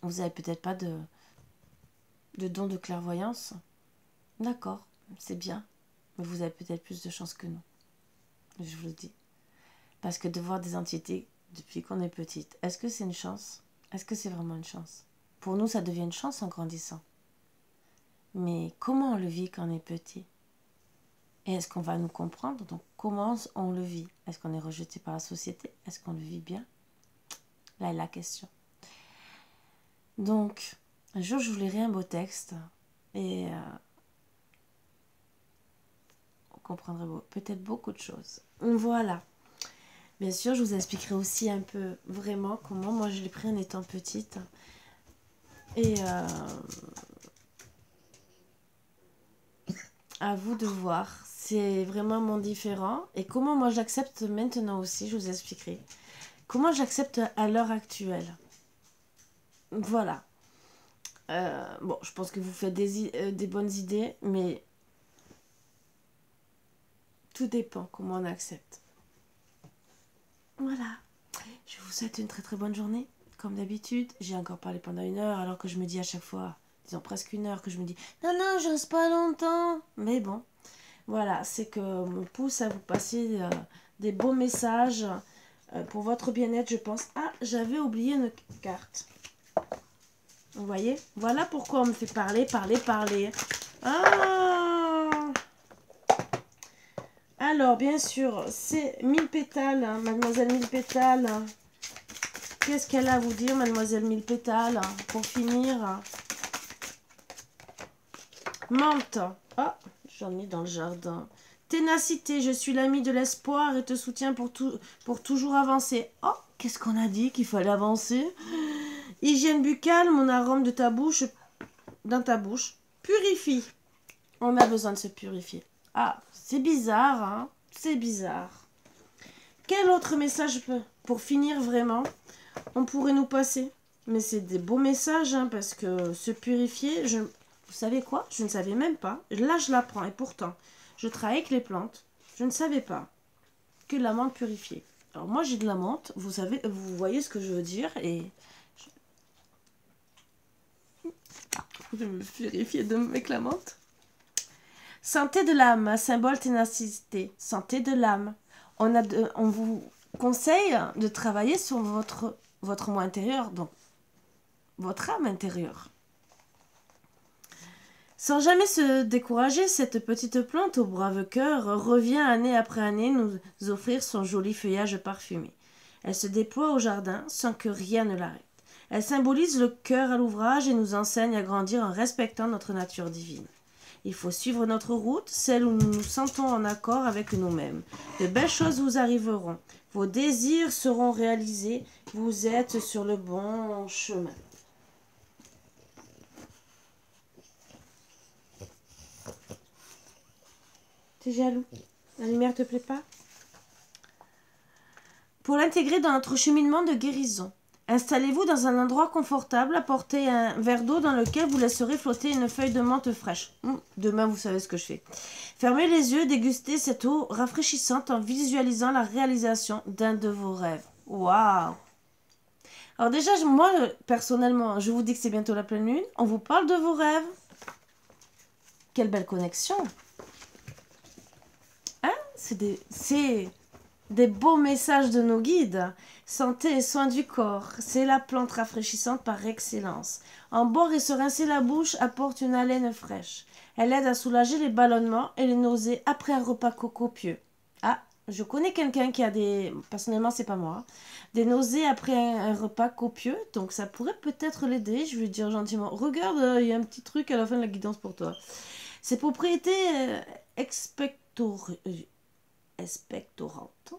Speaker 1: Vous n'avez peut-être pas de dons de clairvoyance. D'accord, c'est bien. Mais vous avez peut-être plus de chance que nous. Je vous le dis. Parce que de voir des entités depuis qu'on est petite, est-ce que c'est une chance? Est-ce que c'est vraiment une chance? Pour nous, ça devient une chance en grandissant. Mais comment on le vit quand on est petit? Et est-ce qu'on va nous comprendre? Donc, comment on le vit? Est-ce qu'on est rejeté par la société? Est-ce qu'on le vit bien? Là est la question. Donc, un jour, je vous lirai un beau texte et on comprendrait peut-être beaucoup de choses. Voilà. Bien sûr, je vous expliquerai aussi un peu vraiment comment moi je l'ai pris en étant petite. Et à vous de voir. C'est vraiment un monde différent. Et comment moi j'accepte maintenant aussi, je vous expliquerai. Comment j'accepte à l'heure actuelle. Voilà. Bon, je pense que vous faites des bonnes idées, mais tout dépend comment on accepte. Voilà. Je vous souhaite une très très bonne journée. Comme d'habitude, j'ai encore parlé pendant 1 heure, alors que je me dis à chaque fois, disons presque 1 heure, que je me dis non, non, je reste pas longtemps. Mais bon, voilà, c'est que me pousse à vous passer des beaux messages pour votre bien-être, je pense. Ah, j'avais oublié une carte. Vous voyez? Voilà pourquoi on me fait parler, parler, parler. Ah! Alors, bien sûr, c'est 1000 pétales, hein, Mademoiselle 1000 pétales. Qu'est-ce qu'elle a à vous dire, Mademoiselle 1000 pétales, pour finir? Menthe. Ah, j'en ai dans le jardin. Ténacité, je suis l'ami de l'espoir et te soutiens pour toujours avancer. Oh, qu'est-ce qu'on a dit qu'il fallait avancer? Hygiène buccale, mon arôme de ta bouche, dans ta bouche, purifie. On a besoin de se purifier. Ah, c'est bizarre, hein? C'est bizarre. Quel autre message pour finir vraiment on pourrait nous passer? Mais c'est des beaux messages, hein, parce que se purifier, vous savez quoi? Je ne savais même pas. Là, je l'apprends. Et pourtant, je travaille avec les plantes. Je ne savais pas que la menthe purifiait. Alors moi, j'ai de la menthe. Vous savez, vous voyez ce que je veux dire. Et je vais me purifier avec la menthe. Santé de l'âme, symbole ténacité. Santé de l'âme. On vous conseille de travailler sur votre moi intérieur, donc votre âme intérieure. Sans jamais se décourager, cette petite plante au brave cœur revient année après année nous offrir son joli feuillage parfumé. Elle se déploie au jardin sans que rien ne l'arrête. Elle symbolise le cœur à l'ouvrage et nous enseigne à grandir en respectant notre nature divine. Il faut suivre notre route, celle où nous nous sentons en accord avec nous-mêmes. De belles choses vous arriveront. Vos désirs seront réalisés. Vous êtes sur le bon chemin. T'es jaloux? La lumière te plaît pas? Pour l'intégrer dans notre cheminement de guérison, Installez-vous dans un endroit confortable, apportez un verre d'eau dans lequel vous laisserez flotter une feuille de menthe fraîche. Demain, vous savez ce que je fais. Fermez les yeux, dégustez cette eau rafraîchissante en visualisant la réalisation d'un de vos rêves. Waouh! Alors déjà, moi, personnellement, je vous dis que c'est bientôt la pleine lune. On vous parle de vos rêves. Quelle belle connexion! Hein? C'est des beaux messages de nos guides. Santé et soins du corps, c'est la plante rafraîchissante par excellence. En boire et se rincer la bouche apporte une haleine fraîche. Elle aide à soulager les ballonnements et les nausées après un repas copieux. Ah, je connais quelqu'un qui a des... Personnellement, c'est pas moi. Des nausées après un repas copieux. Donc, ça pourrait peut-être l'aider. Je vais dire gentiment, regarde, il y a un petit truc à la fin de la guidance pour toi. Ses propriétés expectorantes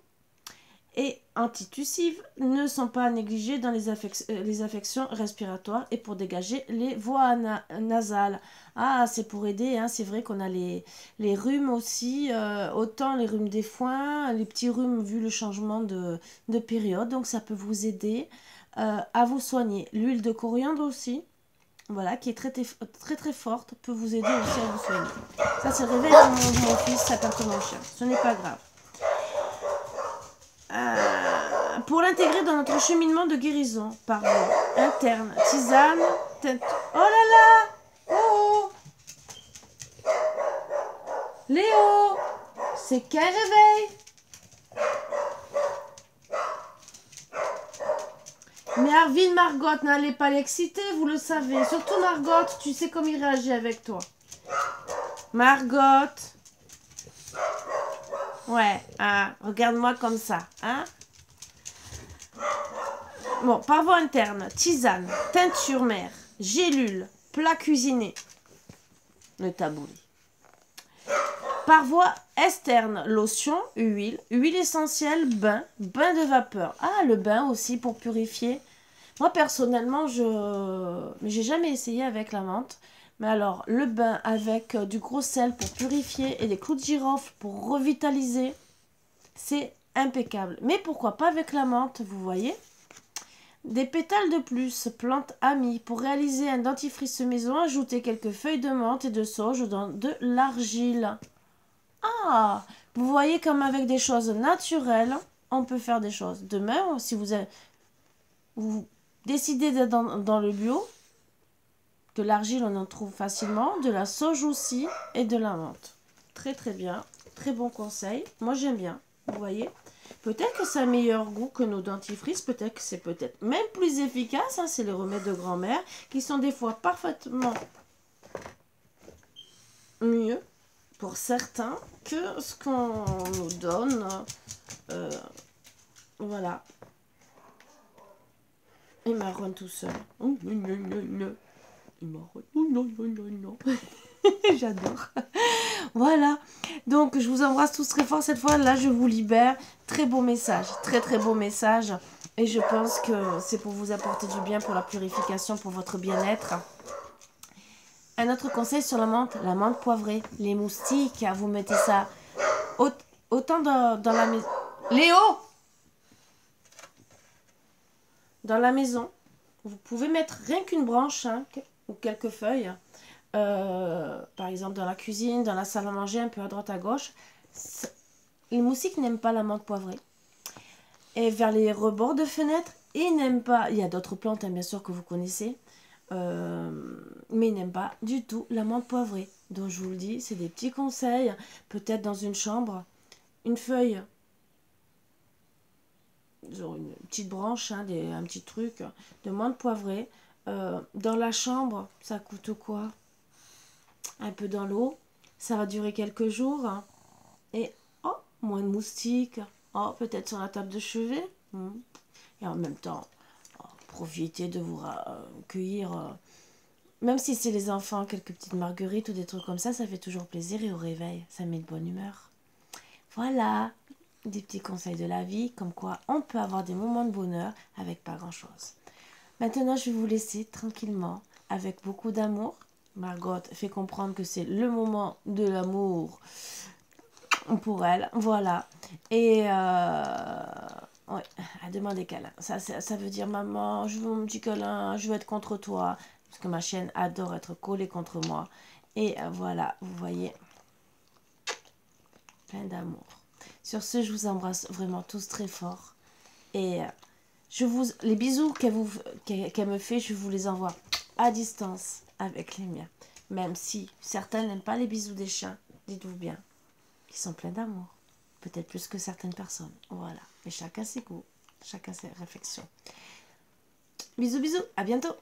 Speaker 1: et antitussives ne sont pas négligées dans les affections respiratoires et pour dégager les voies nasales. Ah, c'est pour aider, hein. C'est vrai qu'on a les rhumes aussi, autant les rhumes des foins, les petits rhumes vu le changement de période, donc ça peut vous aider à vous soigner. L'huile de coriandre aussi, voilà, qui est très forte, peut vous aider aussi à vous soigner. Ça, c'est le réveil de mon fils, ça perd mon chien, ce n'est pas grave. Pour l'intégrer dans notre cheminement de guérison par voie interne, tisane, teinte. Oh là là! Oh! Léo! C'est quel réveil? Mais Arvin, Margot, n'allez pas l'exciter, vous le savez. Surtout Margot, tu sais comme il réagit avec toi. Margot. Ouais, hein, regarde-moi comme ça, hein. Bon, par voie interne, tisane, teinture mère, gélule, plat cuisiné, le tabouli. Par voie externe, lotion, huile essentielle, bain de vapeur. Ah, le bain aussi pour purifier. Moi, personnellement, j'ai jamais essayé avec la menthe. Mais alors, le bain avec du gros sel pour purifier et des clous de girofle pour revitaliser, c'est impeccable. Mais pourquoi pas avec la menthe, vous voyez? Des pétales de plus, plante amie. Pour réaliser un dentifrice maison, ajoutez quelques feuilles de menthe et de sauge dans de l'argile. Ah, vous voyez comme avec des choses naturelles, on peut faire des choses. Demain, si vous décidez d'être dans le bio, de l'argile, on en trouve facilement, de la sauge aussi et de la menthe. Très très bien, très bon conseil. Moi j'aime bien, vous voyez. Peut-être que c'est un meilleur goût que nos dentifrices, peut-être que c'est peut-être même plus efficace. Hein, c'est les remèdes de grand-mère qui sont des fois parfaitement mieux pour certains que ce qu'on nous donne. Voilà. Il marronne tout seul. Oh, non, non, non, non. Il marronne. Oh, non, non, non, non. J'adore. Voilà. Donc, je vous embrasse tous très fort cette fois. Là, je vous libère. Très beau message. Très, très beau message. Et je pense que c'est pour vous apporter du bien, pour la purification, pour votre bien-être. Un autre conseil sur la menthe poivrée. Les moustiques, vous mettez ça autant dans la maison. Léo! Dans la maison, vous pouvez mettre rien qu'une branche hein, ou quelques feuilles. Par exemple dans la cuisine, dans la salle à manger, un peu à droite à gauche. Les moustiques n'aiment pas la menthe poivrée. Et vers les rebords de fenêtres, ils n'aiment pas. Il y a d'autres plantes, hein, bien sûr, que vous connaissez. Mais ils n'aiment pas du tout la menthe poivrée. Donc je vous le dis, c'est des petits conseils. Peut-être dans une chambre, une feuille, genre une petite branche, hein, un petit truc de menthe poivrée. Dans la chambre, ça coûte quoi? Un peu dans l'eau. Ça va durer quelques jours. Hein. Et oh, moins de moustiques. Oh, peut-être sur la table de chevet. Et en même temps, profitez de vous cueillir. Même si c'est les enfants, quelques petites marguerites ou des trucs comme ça fait toujours plaisir. Et au réveil, ça met de bonne humeur. Voilà, des petits conseils de la vie, comme quoi on peut avoir des moments de bonheur avec pas grand-chose. Maintenant, je vais vous laisser tranquillement, avec beaucoup d'amour. Margot fait comprendre que c'est le moment de l'amour pour elle. Voilà. Et Ouais, elle demande des câlins. Ça veut dire, maman, je veux mon petit câlin, je veux être contre toi. Parce que ma chienne adore être collée contre moi. Et voilà, vous voyez, plein d'amour. Sur ce, je vous embrasse vraiment tous très fort. Et les bisous qu'elle me fait, je vous les envoie à distance avec les miens. Même si certains n'aiment pas les bisous des chiens, dites-vous bien qu'ils sont pleins d'amour. Peut-être plus que certaines personnes. Voilà. Mais chacun ses goûts, chacun ses réflexions. Bisous, bisous, à bientôt.